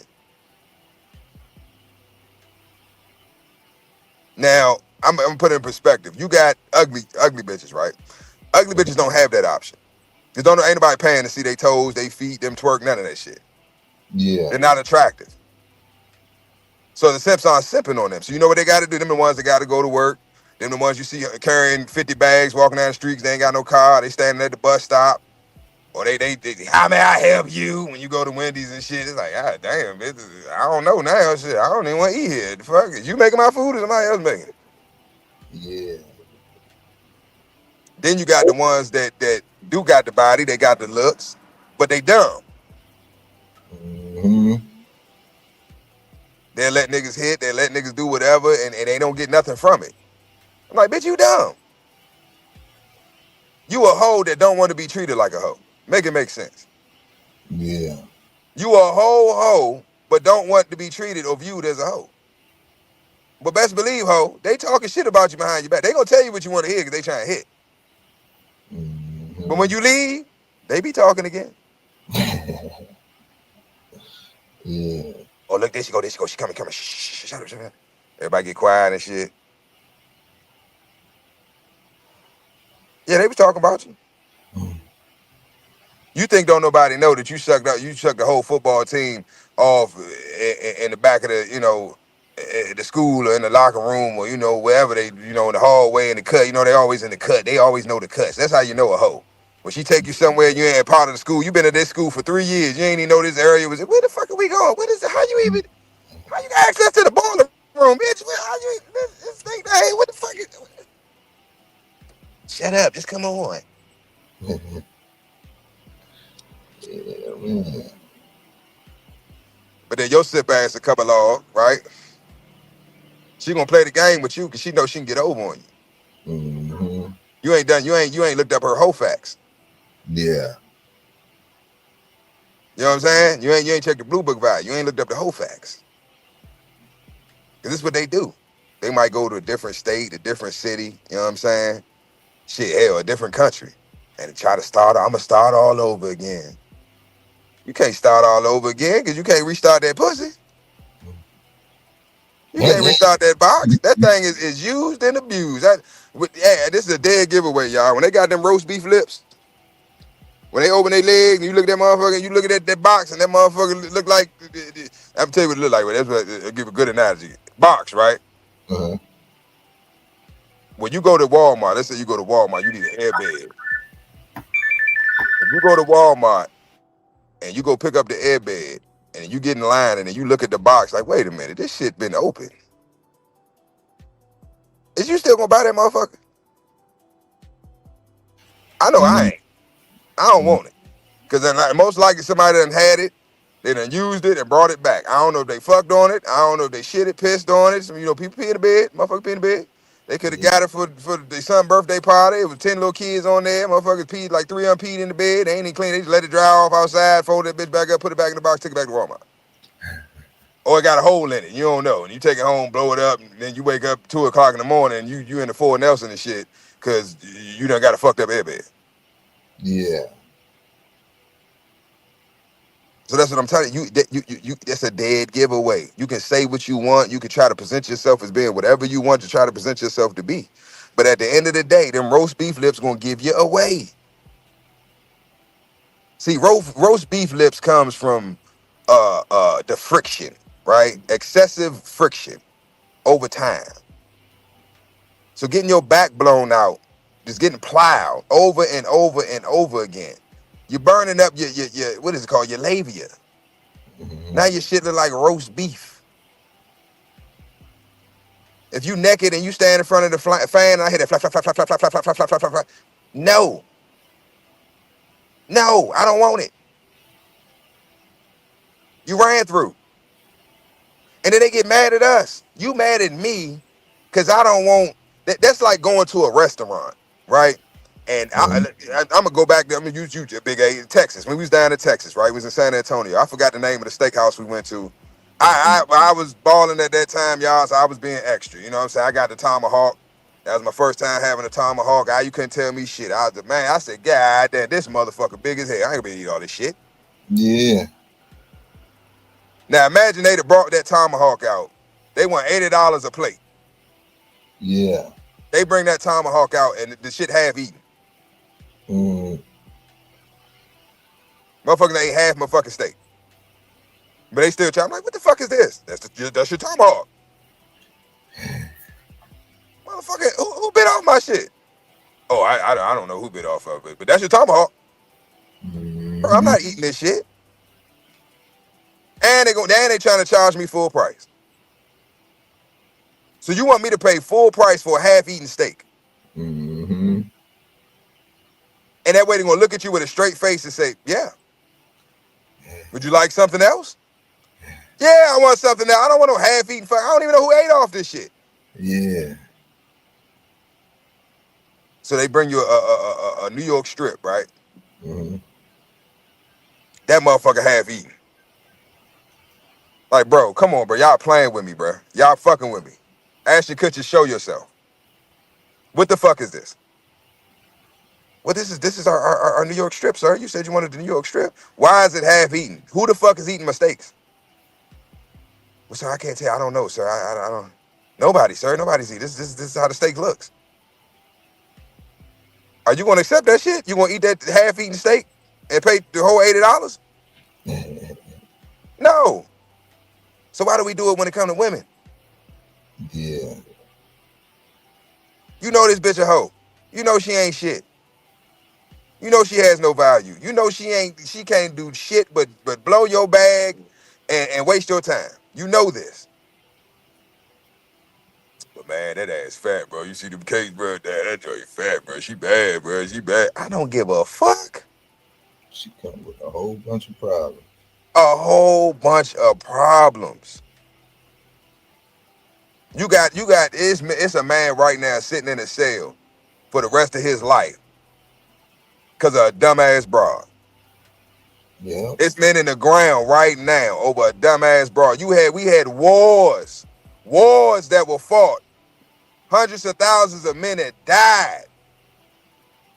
Now, I'm gonna put it in perspective. You got ugly bitches, right? Ugly bitches don't have that option. Because ain't nobody paying to see their toes, they feet, them twerk, none of that shit. Yeah. They're not attractive. So the simps aren't simping on them. So you know what they got to do? Them the ones that got to go to work. Them the ones you see carrying 50 bags, walking down the streets. They ain't got no car. They standing at the bus stop. Or they how may I help you? When you go to Wendy's and shit, it's like, ah, damn, I don't know now. Shit, I don't even want to eat here. The fuck, is you making my food or somebody else making it? Yeah. Then you got the ones that do got the body, they got the looks, but they dumb. Mm-hmm. They let niggas hit, they let niggas do whatever, and they don't get nothing from it. I'm like, bitch, you dumb. You a hoe that don't want to be treated like a hoe. Make it make sense. Yeah. You a hoe, but don't want to be treated or viewed as a hoe. But best believe, hoe, they talking shit about you behind your back. They gonna tell you what you want to hear because they trying to hit. Mm-hmm. But when you leave, they be talking again. Yeah. Oh, look, there she go. She coming. Shh, shut up. Everybody get quiet and shit. Yeah, they was talking about you. You think don't nobody know that you sucked the whole football team off in the back of the school or in the locker room or, wherever they, in the hallway, in the cut. They always in the cut. They always know the cuts. That's how you know a hoe. When she take you somewhere, you ain't part of the school. You been at this school for 3 years. You ain't even know this area was. Where the fuck are we going? What is it? How you got access to the boiler room, bitch? How you this thing? Hey, what the fuck is? Shut up. Just come on. Yeah, man. But then your sip ass will come along, right? She gonna play the game with you because she knows she can get over on you. Mm-hmm. You ain't looked up her whole facts. Yeah. You know what I'm saying? You ain't checked the blue book value. You ain't looked up the whole facts. Cause this is what they do. They might go to a different state, a different city, you know what I'm saying? Shit, hell, a different country. And try to I'ma start all over again. You can't start all over again because you can't restart that pussy. You can't restart that box. That thing is used and abused. This is a dead giveaway, y'all. When they got them roast beef lips, when they open their leg and you look at that motherfucker, and you look at that box and that motherfucker look like, I'm tell you what it look like. That's what I'll give a good analogy. Box, right? Uh-huh. When you go to Walmart, let's say you go to Walmart, you need an airbed. If you go to Walmart and you go pick up the airbed and you get in line and then you look at the box like, wait a minute, this shit been open. Is you still gonna buy that motherfucker? I know I ain't. I don't want it. Because then most likely somebody done had it They done used it and brought it back. I don't know if they fucked on it. I don't know if they shit it, pissed on it. Some, people pee in the bed. Motherfuckers pee in the bed. They could have Yeah. got it for their son's birthday party. It was 10 little kids on there. Motherfuckers peed like 3 unpeed in the bed. They ain't even clean. They just let it dry off outside, fold that bitch back up, put it back in the box, take it back to Walmart. Or it got a hole in it. You don't know. And you take it home, blow it up, and then you wake up 2 o'clock in the morning and you in the Fort Nelson and shit because you done got a fucked up airbed. Yeah. So that's what I'm telling you. That's a dead giveaway. You can say what you want. You can try to present yourself as being whatever you want to try to present yourself to be. But at the end of the day, them roast beef lips gonna give you away. See, roast beef lips comes from the friction, right? Excessive friction over time. So getting your back blown out, just getting plowed over and over and over again. You're burning up your what is it called? Your labia. Mm-hmm. Now your shit look like roast beef. If you naked and you stand in front of the fan and I hear that flap, flap, flap, flap, flap, flap, flap, flap, flap, flap, flap, flap. No. No, I don't want it. You ran through. And then they get mad at us. You mad at me because I don't want that's like going to a restaurant, right? And Mm-hmm. I'm gonna go back there. I'm gonna use you, Big A, Texas. When we was down in Texas, right? We was in San Antonio. I forgot the name of the steakhouse we went to. I was balling at that time, y'all. So I was being extra. You know what I'm saying? I got the tomahawk. That was my first time having a tomahawk. You couldn't tell me shit. I was the man. I said, God damn, this motherfucker big as hell. I ain't gonna be eat all this shit. Yeah. Now imagine they'd have brought that tomahawk out. They want $80 a plate. Yeah. They bring that tomahawk out and the shit half eaten. Mm. Motherfuckers ate half my fucking steak. But they still try. I'm like, what the fuck is this? That's your tomahawk. Motherfucker, who bit off my shit? Oh, I don't know who bit off of it, but that's your tomahawk. Bro, I'm Mm-hmm. not eating this shit. And they trying to charge me full price. So you want me to pay full price for a half-eaten steak? Mm-hmm. And that way they're gonna look at you with a straight face and say, yeah. Would you like something else? Yeah, I want something else. I don't want no half-eaten fuck. I don't even know who ate off this shit. Yeah. So they bring you a New York strip, right? Mm-hmm. That motherfucker half-eaten. Like, bro, come on, bro. Y'all playing with me, bro. Y'all fucking with me. Ashton Kutcher, show yourself. What the fuck is this? Well, this is our New York strip, sir. You said you wanted the New York strip. Why is it half-eaten? Who the fuck is eating my steaks? Well, sir, I can't tell. I don't know, sir. I don't. Nobody, sir. Nobody's eating. This is how the steak looks. Are you gonna accept that shit? You gonna eat that half-eaten steak and pay the whole $80? No. So why do we do it when it comes to women? Yeah. You know this bitch a hoe. You know she ain't shit. You know she has no value. You know she can't do shit but blow your bag and waste your time. You know this. But man, that ass fat, bro. You see them cakes, bro? That joint fat, bro. She bad, bro. She bad. I don't give a fuck. She come with a whole bunch of problems. A whole bunch of problems. You got it's a man right now sitting in a cell for the rest of his life because of a dumbass broad. Yeah. It's men in the ground right now over a dumbass broad. We had wars that were fought. Hundreds of thousands of men that died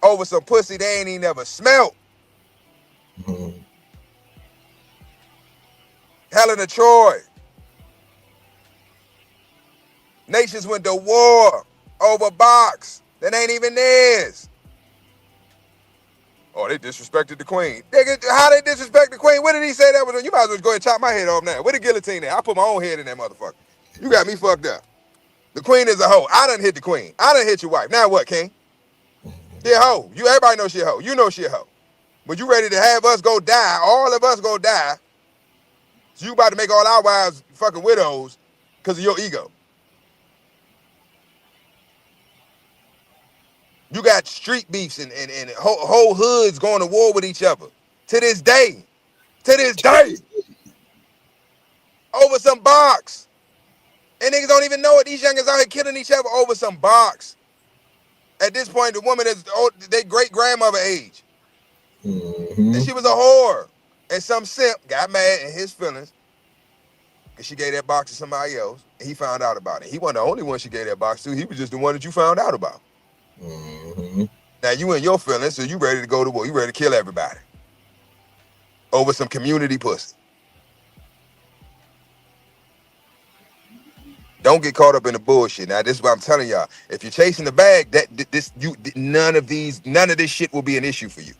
over some pussy they ain't even never smelt. Mm-hmm. Helen of Troy. Nations went to war over box that ain't even theirs. Oh, they disrespected the queen. How they disrespect the queen? What did he say that was? You might as well go ahead and chop my head off now. Where the guillotine at? I put my own head in that motherfucker. You got me fucked up. The queen is a hoe. I done hit the queen. I done hit your wife. Now what, King? She a hoe. Everybody knows she a hoe. You know she a hoe. But you ready to have us go die, all of us go die, so you about to make all our wives fucking widows because of your ego. You got street beefs and whole hoods going to war with each other. To this day. To this day. over some box. And niggas don't even know it. These youngins out here killing each other over some box. At this point, the woman is their great grandmother age. And she was a whore. And some simp got mad in his feelings because she gave that box to somebody else. And he found out about it. He wasn't the only one she gave that box to. He was just the one that you found out about. Now you in your feelings, so you ready to go to war. You ready to kill everybody over some community pussy. Don't get caught up in the bullshit. Now, this is what I'm telling y'all. If you're chasing the bag, none of this shit will be an issue for you.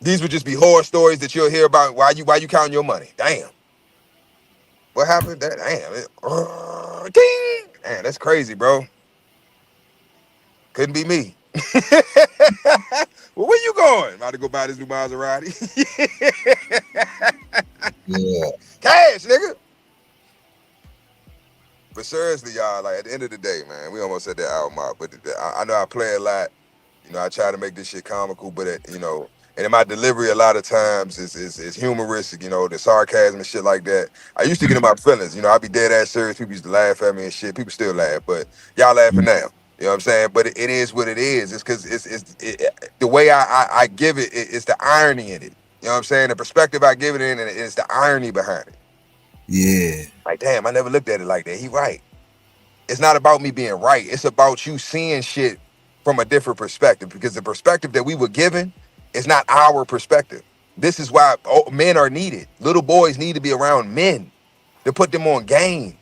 These would just be horror stories that you'll hear about. Why you counting your money? Damn. What happened? Ding. Damn, that's crazy, bro. Couldn't be me. Well, where you going? About to go buy this new Maserati. Yeah. Cash, nigga. But seriously, y'all, like at the end of the day, man, we almost said that album out, but I know I play a lot. You know, I try to make this shit comical, but you know, and in my delivery, a lot of times is humorous. You know, the sarcasm and shit like that. I used to get in my feelings. You know, I'd be dead ass serious. People used to laugh at me and shit. People still laugh, but y'all laughing now. You know what I'm saying? But it is what it is. It's because the way I give it. It's the irony in it. You know what I'm saying? The perspective I give it in, and it's the irony behind it. Yeah. Like, damn, I never looked at it like that. He right. It's not about me being right. It's about you seeing shit from a different perspective, because the perspective that we were given is not our perspective. This is why men are needed. Little boys need to be around men to put them on game,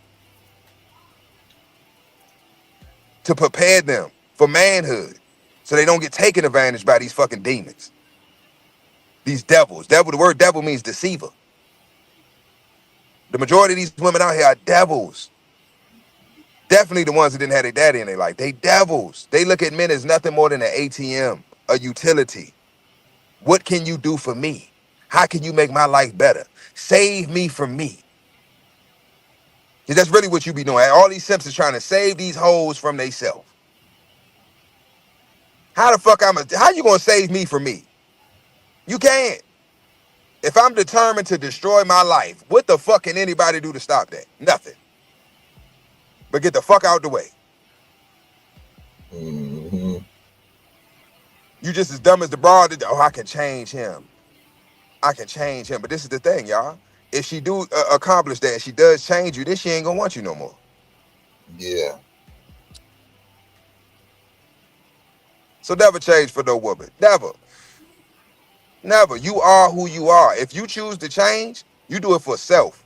to prepare them for manhood so they don't get taken advantage by these fucking demons. These devils. Devil, the word devil means deceiver. The majority of these women out here are devils. Definitely the ones that didn't have their daddy in their life. They devils. They look at men as nothing more than an ATM, a utility. What can you do for me? How can you make my life better? Save me from me. Because that's really what you be doing. All these simps is trying to save these hoes from theyself. How the fuck how you gonna save me from me? You can't. If I'm determined to destroy my life, what the fuck can anybody do to stop that? Nothing. But get the fuck out the way. You just as dumb as the broad that, I can change him. I can change him. But this is the thing, y'all. If she do accomplish that, and she does change you, then she ain't gonna want you no more. Yeah. So never change for no woman. Never. Never. You are who you are. If you choose to change, you do it for self.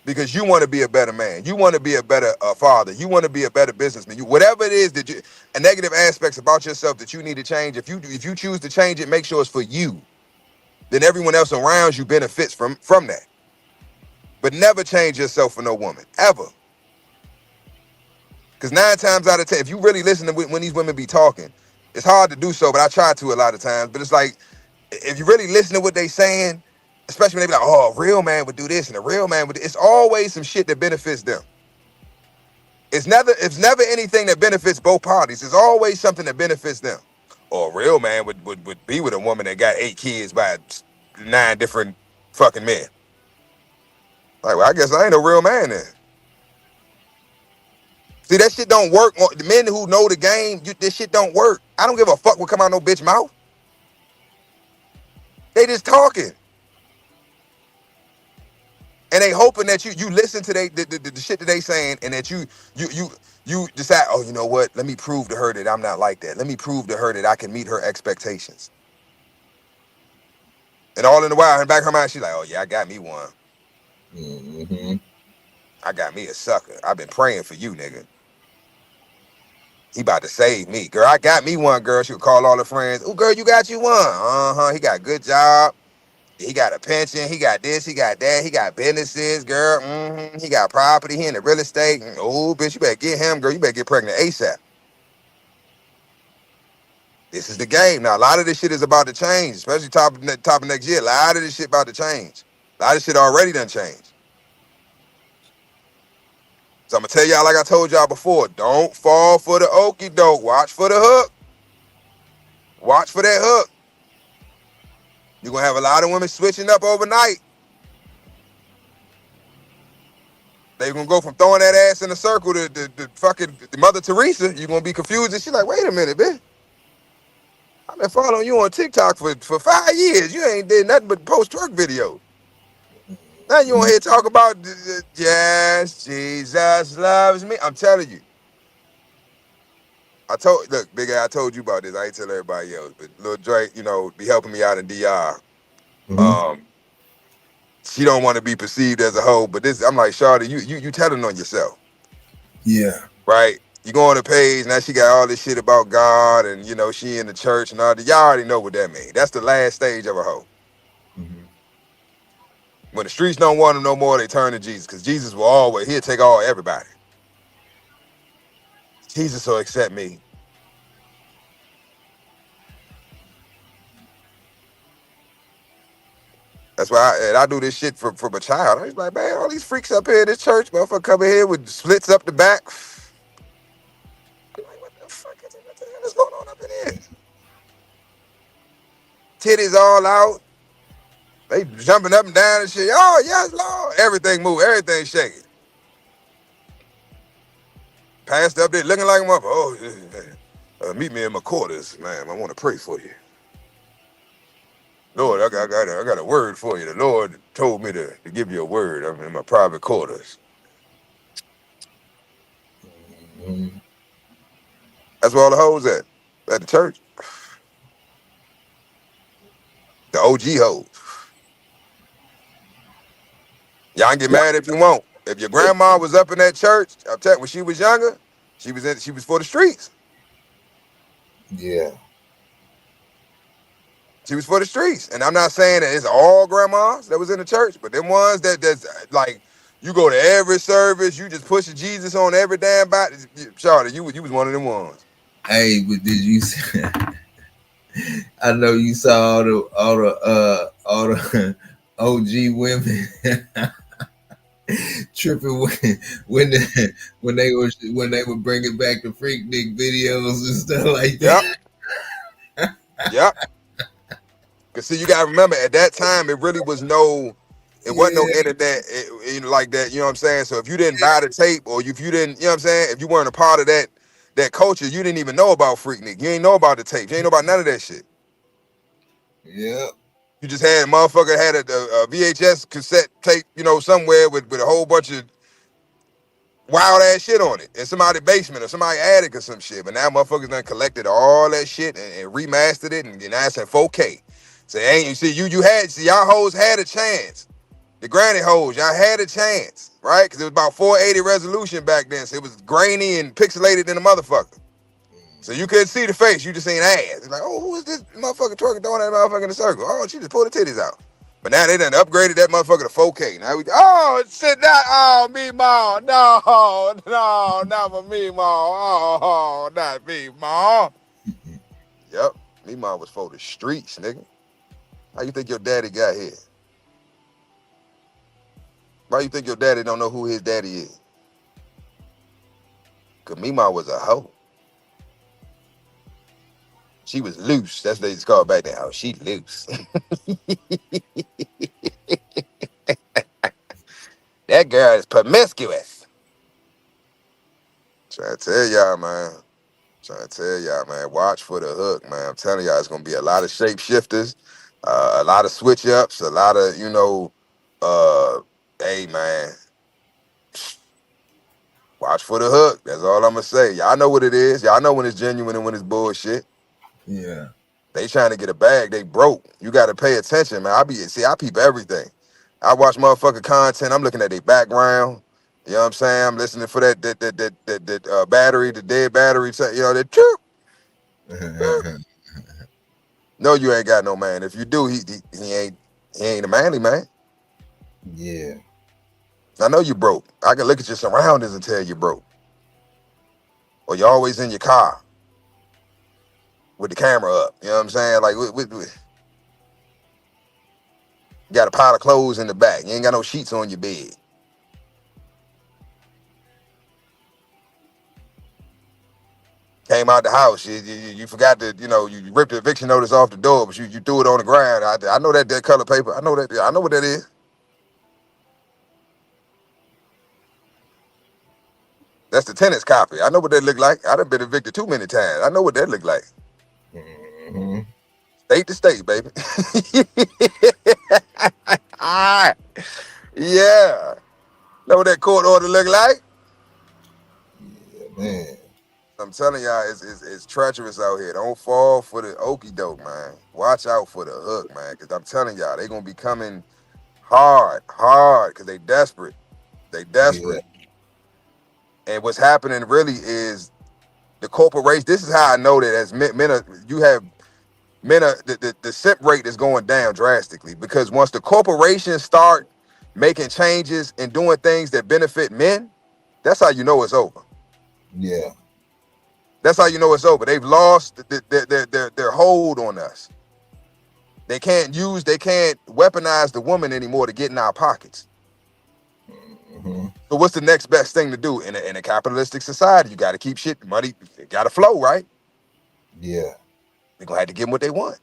Because you want to be a better man. You want to be a better father. You want to be a better businessman. Whatever it is that negative aspects about yourself that you need to change, if you choose to change it, make sure it's for you. Then everyone else around you benefits from that. But never change yourself for no woman. Ever. Because 9 times out of 10, if you really listen to when these women be talking, it's hard to do so, but I try to a lot of times. But it's like, if you really listen to what they saying, especially when they be like, oh, a real man would do this and a real man would do, it's always some shit that benefits them. It's never anything that benefits both parties. It's always something that benefits them. Or a real man would be with a woman that got 8 kids by 9 different fucking men. Like, well, I guess I ain't a real man then. See, that shit don't work. The men who know the game, this shit don't work. I don't give a fuck what come out no bitch mouth. They just talking. And they hoping that you listen to the shit that they saying, and that you decide, oh, you know what? Let me prove to her that I'm not like that. Let me prove to her that I can meet her expectations. And all in the while, in the back of her mind, she's like, oh yeah, I got me one. I got me a sucker. I've been praying for you, nigga. He about to save me. Girl, I got me one, girl. She'll call all her friends. Oh, girl, you got you one. Uh-huh. He got a good job. He got a pension. He got this. He got that. He got businesses, girl. He got property. He in the real estate. Oh, bitch, you better get him, girl. You better get pregnant ASAP. This is the game. Now, a lot of this shit is about to change, especially top of next year. A lot of this shit about to change. A lot of shit already done changed. So I'm going to tell y'all, like I told y'all before, don't fall for the okie doke. Watch for the hook. Watch for that hook. You're gonna have a lot of women switching up overnight. They're gonna go from throwing that ass in a circle to fucking Mother Teresa. You're gonna be confused and she's like, wait a minute, bitch. I've been following you on TikTok for 5 years. You ain't did nothing but post twerk videos. Now you on here talk about yes, Jesus loves me. I'm telling you. Look, big guy, I told you about this. I ain't tell everybody else, but Lil Drake, be helping me out in DR. Mm-hmm. Um, she don't want to be perceived as a hoe, but this, I'm like, Shawty, you telling on yourself, Yeah. right? You go on the page, now she got all this shit about God and, she in the church and all that. Y'all already know what that means. That's the last stage of a hoe. Mm-hmm. When the streets don't want them no more, they turn to Jesus, because Jesus will always, he'll take everybody. Jesus will accept me. That's why I do this shit from a child. I was like, man, all these freaks up here in this church, motherfucker coming here with splits up the back. I'm like, what the fuck what the hell is going on up in here? Titties all out. They jumping up and down and shit. Oh, yes, Lord. Everything move, everything shaking. Passed up there looking like a motherfucker. Oh, meet me in my quarters, man. I want to pray for you. Lord, I got a word for you. The Lord told me to give you a word. I'm in my private quarters. Mm-hmm. That's where all the hoes at the church. The OG hoes. Y'all can get mad if you want. If your grandma was up in that church, I'm telling you, when she was younger, she was for the streets. Yeah. She was for the streets. And I'm not saying that it's all grandmas that was in the church, but them ones that's like, you go to every service, you just pushing Jesus on every damn body. Charlotte, you was one of them ones. Hey, but did you see, I know you saw all the OG women tripping when they were bringing back the Freaknik videos and stuff like Yep. that. Yep. Cause see, you gotta remember at that time it really was it wasn't no Yeah, internet like that, you know what I'm saying? So if you didn't buy the tape or if you didn't, you know what I'm saying, if you weren't a part of that culture, you didn't even know about Freaknik. You ain't know about the tape. You ain't know about none of that shit. yeah, You just had motherfucker had a VHS cassette tape, somewhere with a whole bunch of wild ass shit on it in somebody's basement or somebody's attic or some shit. But now motherfuckers done collected all that shit and remastered it and now it's in 4K. So ain't you see y'all hoes had a chance. The granny hoes, y'all had a chance, right? Because it was about 480 resolution back then. So it was grainy and pixelated in a motherfucker. So you couldn't see the face, you just seen ass. It's like, oh, who is this motherfucker twerking throwing that motherfucker in a circle? Oh, she just pulled the titties out. But now they done upgraded that motherfucker to 4K. Now shit, me, ma. No, not for me, ma. Oh, not me, ma. Yep, me, ma was for the streets, nigga. How you think your daddy got here? Why you think your daddy don't know who his daddy is? Cause Mima was a hoe. She was loose. That's what they just called back then. Oh, she loose. That girl is promiscuous. Trying to tell y'all, man. Trying to tell y'all, man. Watch for the hook, man. I'm telling y'all, it's gonna be a lot of shapeshifters, a lot of switch ups, a lot of, hey man, watch for the hook. That's all I'm gonna say. Y'all know what it is. Y'all know when it's genuine and when it's bullshit. yeah. They trying to get a bag. They broke. You got to pay attention, man. I peep everything. I watch motherfucking content. I'm looking at their background. You know what I'm saying? I'm listening for that battery, the dead battery. That chirp, chirp. No, you ain't got no man. If you do, he ain't a manly man. Yeah. I know you broke. I can look at your surroundings and tell you broke. Or you're always in your car with the camera up. You know what I'm saying? Like, you got a pile of clothes in the back. You ain't got no sheets on your bed. Came out the house. You forgot to, you ripped the eviction notice off the door, but you threw it on the ground. I know that color paper. I know that. I know what that is. That's the tenant's copy. I know what that look like. I done been evicted too many times. I know what that look like. Mm-hmm. State to state, baby. Yeah. Know what that court order look like? Yeah, man. I'm telling y'all, it's treacherous out here. Don't fall for the okie doke, man. Watch out for the hook, man. Because I'm telling y'all, they gonna be coming hard, because they desperate. They Yeah, desperate. And what's happening really is the corporation. This is how I know that as men you have men are, the SIP rate is going down drastically, because once the corporations start making changes and doing things that benefit men, that's how you know it's over. yeah, That's how you know it's over. They've lost their hold on us. They can't weaponize the woman anymore to get in our pockets. mm-hmm. So what's the next best thing to do in a capitalistic society? You got to keep shit money. It got to flow, right? Yeah, They're gonna have to give them what they want.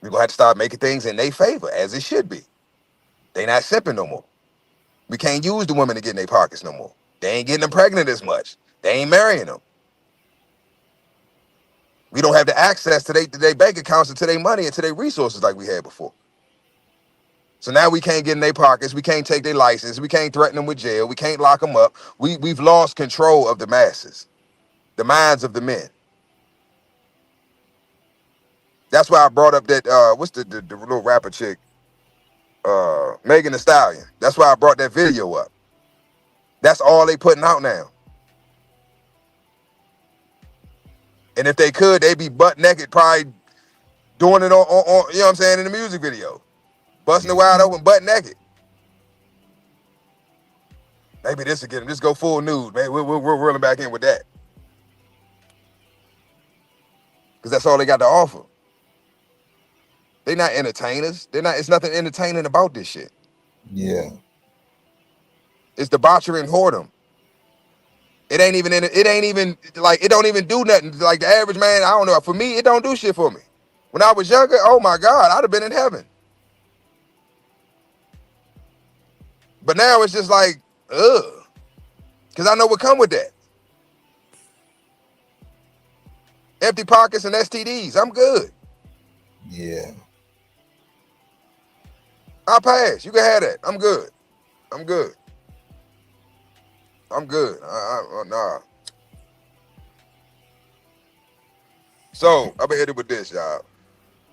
We're gonna have to start making things in their favor, as it should be. They not simping no more. We can't use the women to get in their pockets no more. They ain't getting them pregnant as much. They ain't marrying them. We don't have the access to their bank accounts and to their money and to their resources like we had before. So now we can't get in their pockets. We can't take their license. We can't threaten them with jail. We can't lock them up. We've lost control of the masses, the minds of the men. That's why I brought up that what's the little rapper chick, Megan Thee Stallion. That's why I brought that video up. That's all they putting out now. And if they could, they'd be butt naked, probably doing it on you know what I'm saying, in the music video. Busting it wide open, butt naked. Maybe this will get them. Just go full nude, man. We're rolling back in with that. Because that's all they got to offer. They not entertainers. It's nothing entertaining about this shit. yeah, It's debauchery and whoredom. It ain't even like, it don't even do nothing. Like the average man, I don't know. For me, it don't do shit for me. When I was younger, oh my God, I'd have been in heaven. But now it's just like, ugh. Because I know what come with that. Empty pockets and STDs. I'm good. yeah, I'll pass. You can have that. I'm good. I'm good. I'm good. Nah. So I've been hitting with this, y'all.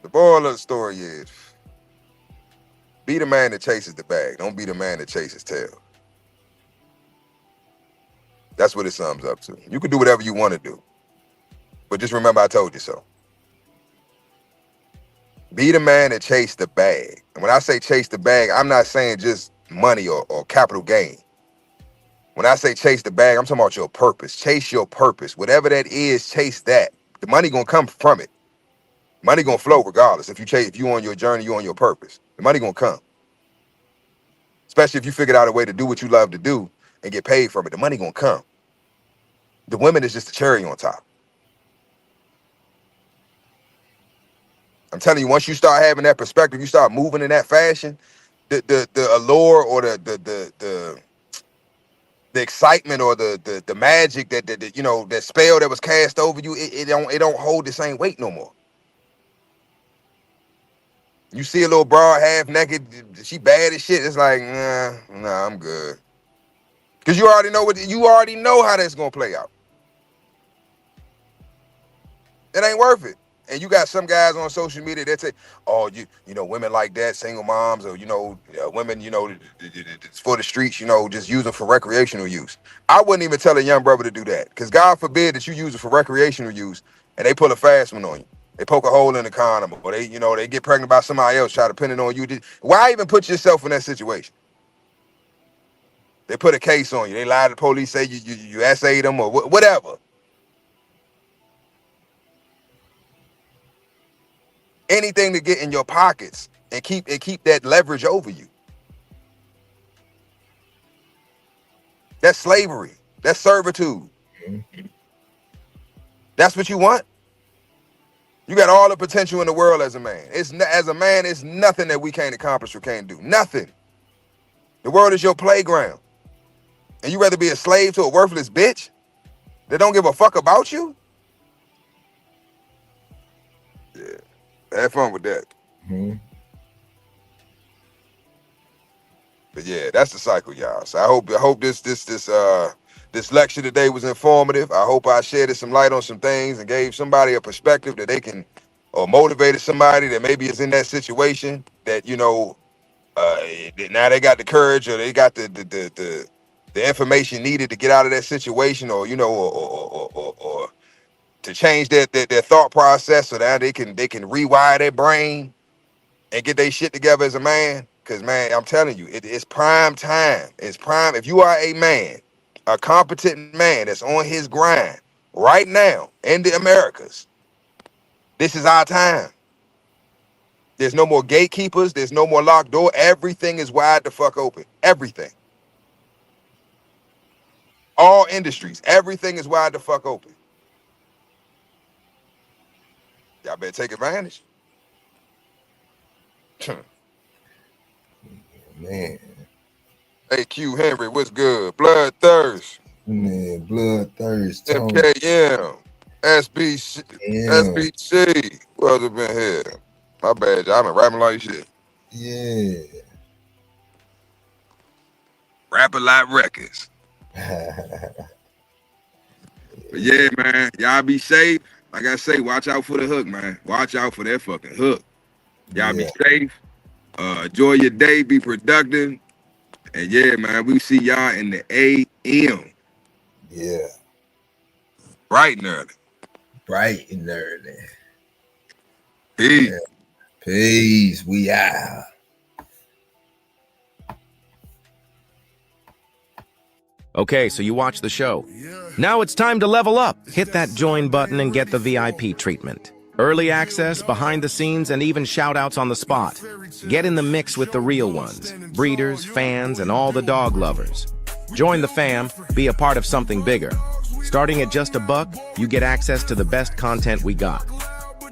The moral of the story is, be the man that chases the bag. Don't be the man that chases tail. That's what it sums up to. You can do whatever you want to do, but just remember I told you so. Be the man that chase the bag. And when I say chase the bag, I'm not saying just money or capital gain. When I say chase the bag, I'm talking about your purpose. Chase your purpose. Whatever that is, chase that. The money gonna come from it. Money gonna flow regardless. If you on your journey, you on your purpose. The money gonna come. Especially if you figured out a way to do what you love to do and get paid from it. The money gonna come. The women is just the cherry on top. I'm telling you, once you start having that perspective, you start moving in that fashion, the allure or the excitement or the magic that you know, that spell that was cast over you, it don't hold the same weight no more. You see a little broad half naked, she bad as shit. It's like, nah, I'm good. Cause you already know how that's gonna play out. It ain't worth it. And you got some guys on social media that say, "Oh, you know, women like that, single moms, or women, it's for the streets, just use them for recreational use." I wouldn't even tell a young brother to do that, because God forbid that you use it for recreational use and they pull a fast one on you. They poke a hole in the condom, or they get pregnant by somebody else, try to pin it on you. Why even put yourself in that situation? They put a case on you. They lie to the police, say you essayed them or whatever. Anything to get in your pockets and keep that leverage over you. That's slavery. That's servitude. That's what you want? You got all the potential in the world as a man. As a man, it's nothing that we can't accomplish or can't do. Nothing. The world is your playground. And you rather be a slave to a worthless bitch that don't give a fuck about you? Yeah. Have fun with that. Mm-hmm. But yeah, that's the cycle, y'all. So I hope this lecture today was informative. I hope I shedded some light on some things and gave somebody a perspective that they can, or motivated somebody that maybe is in that situation that, you know, now they got the courage or they got the information needed to get out of that situation, or, you know, or to change their thought process so that they can rewire their brain and get their shit together as a man. Because, man, I'm telling you, it's prime time. It's prime. If you are a man, a competent man that's on his grind right now in the Americas, this is our time. There's no more gatekeepers. There's no more locked door. Everything is wide the fuck open. Everything. All industries. Everything is wide the fuck open. Y'all better take advantage. Man. Hey, Q Henry, what's good? Bloodthirst. Man, Bloodthirst. MKM. SBC. Yeah. SBC. What's up in here? My bad, y'all. I've been rapping like shit. Yeah. Rap a lot records. But yeah, man. Y'all be safe. Like I say, watch out for the hook, man. Watch out for that fucking hook. Y'all be safe. Enjoy your day. Be productive. And yeah, man, we see y'all in the AM. Yeah. Bright and early. Bright and early. Peace. Yeah. Peace. We out. Okay, so you watch the show. Now it's time to level up. Hit that join button and get the VIP treatment. Early access, behind the scenes, and even shout-outs on the spot. Get in the mix with the real ones, breeders, fans, and all the dog lovers. Join the fam, be a part of something bigger. Starting at just $1, you get access to the best content we got.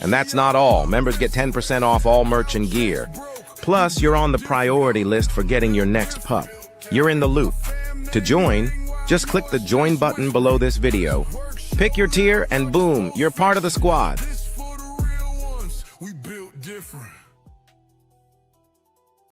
And that's not all. Members get 10% off all merch and gear. Plus, you're on the priority list for getting your next pup. You're in the loop. To join, just click the join button below this video. Pick your tier and boom, you're part of the squad.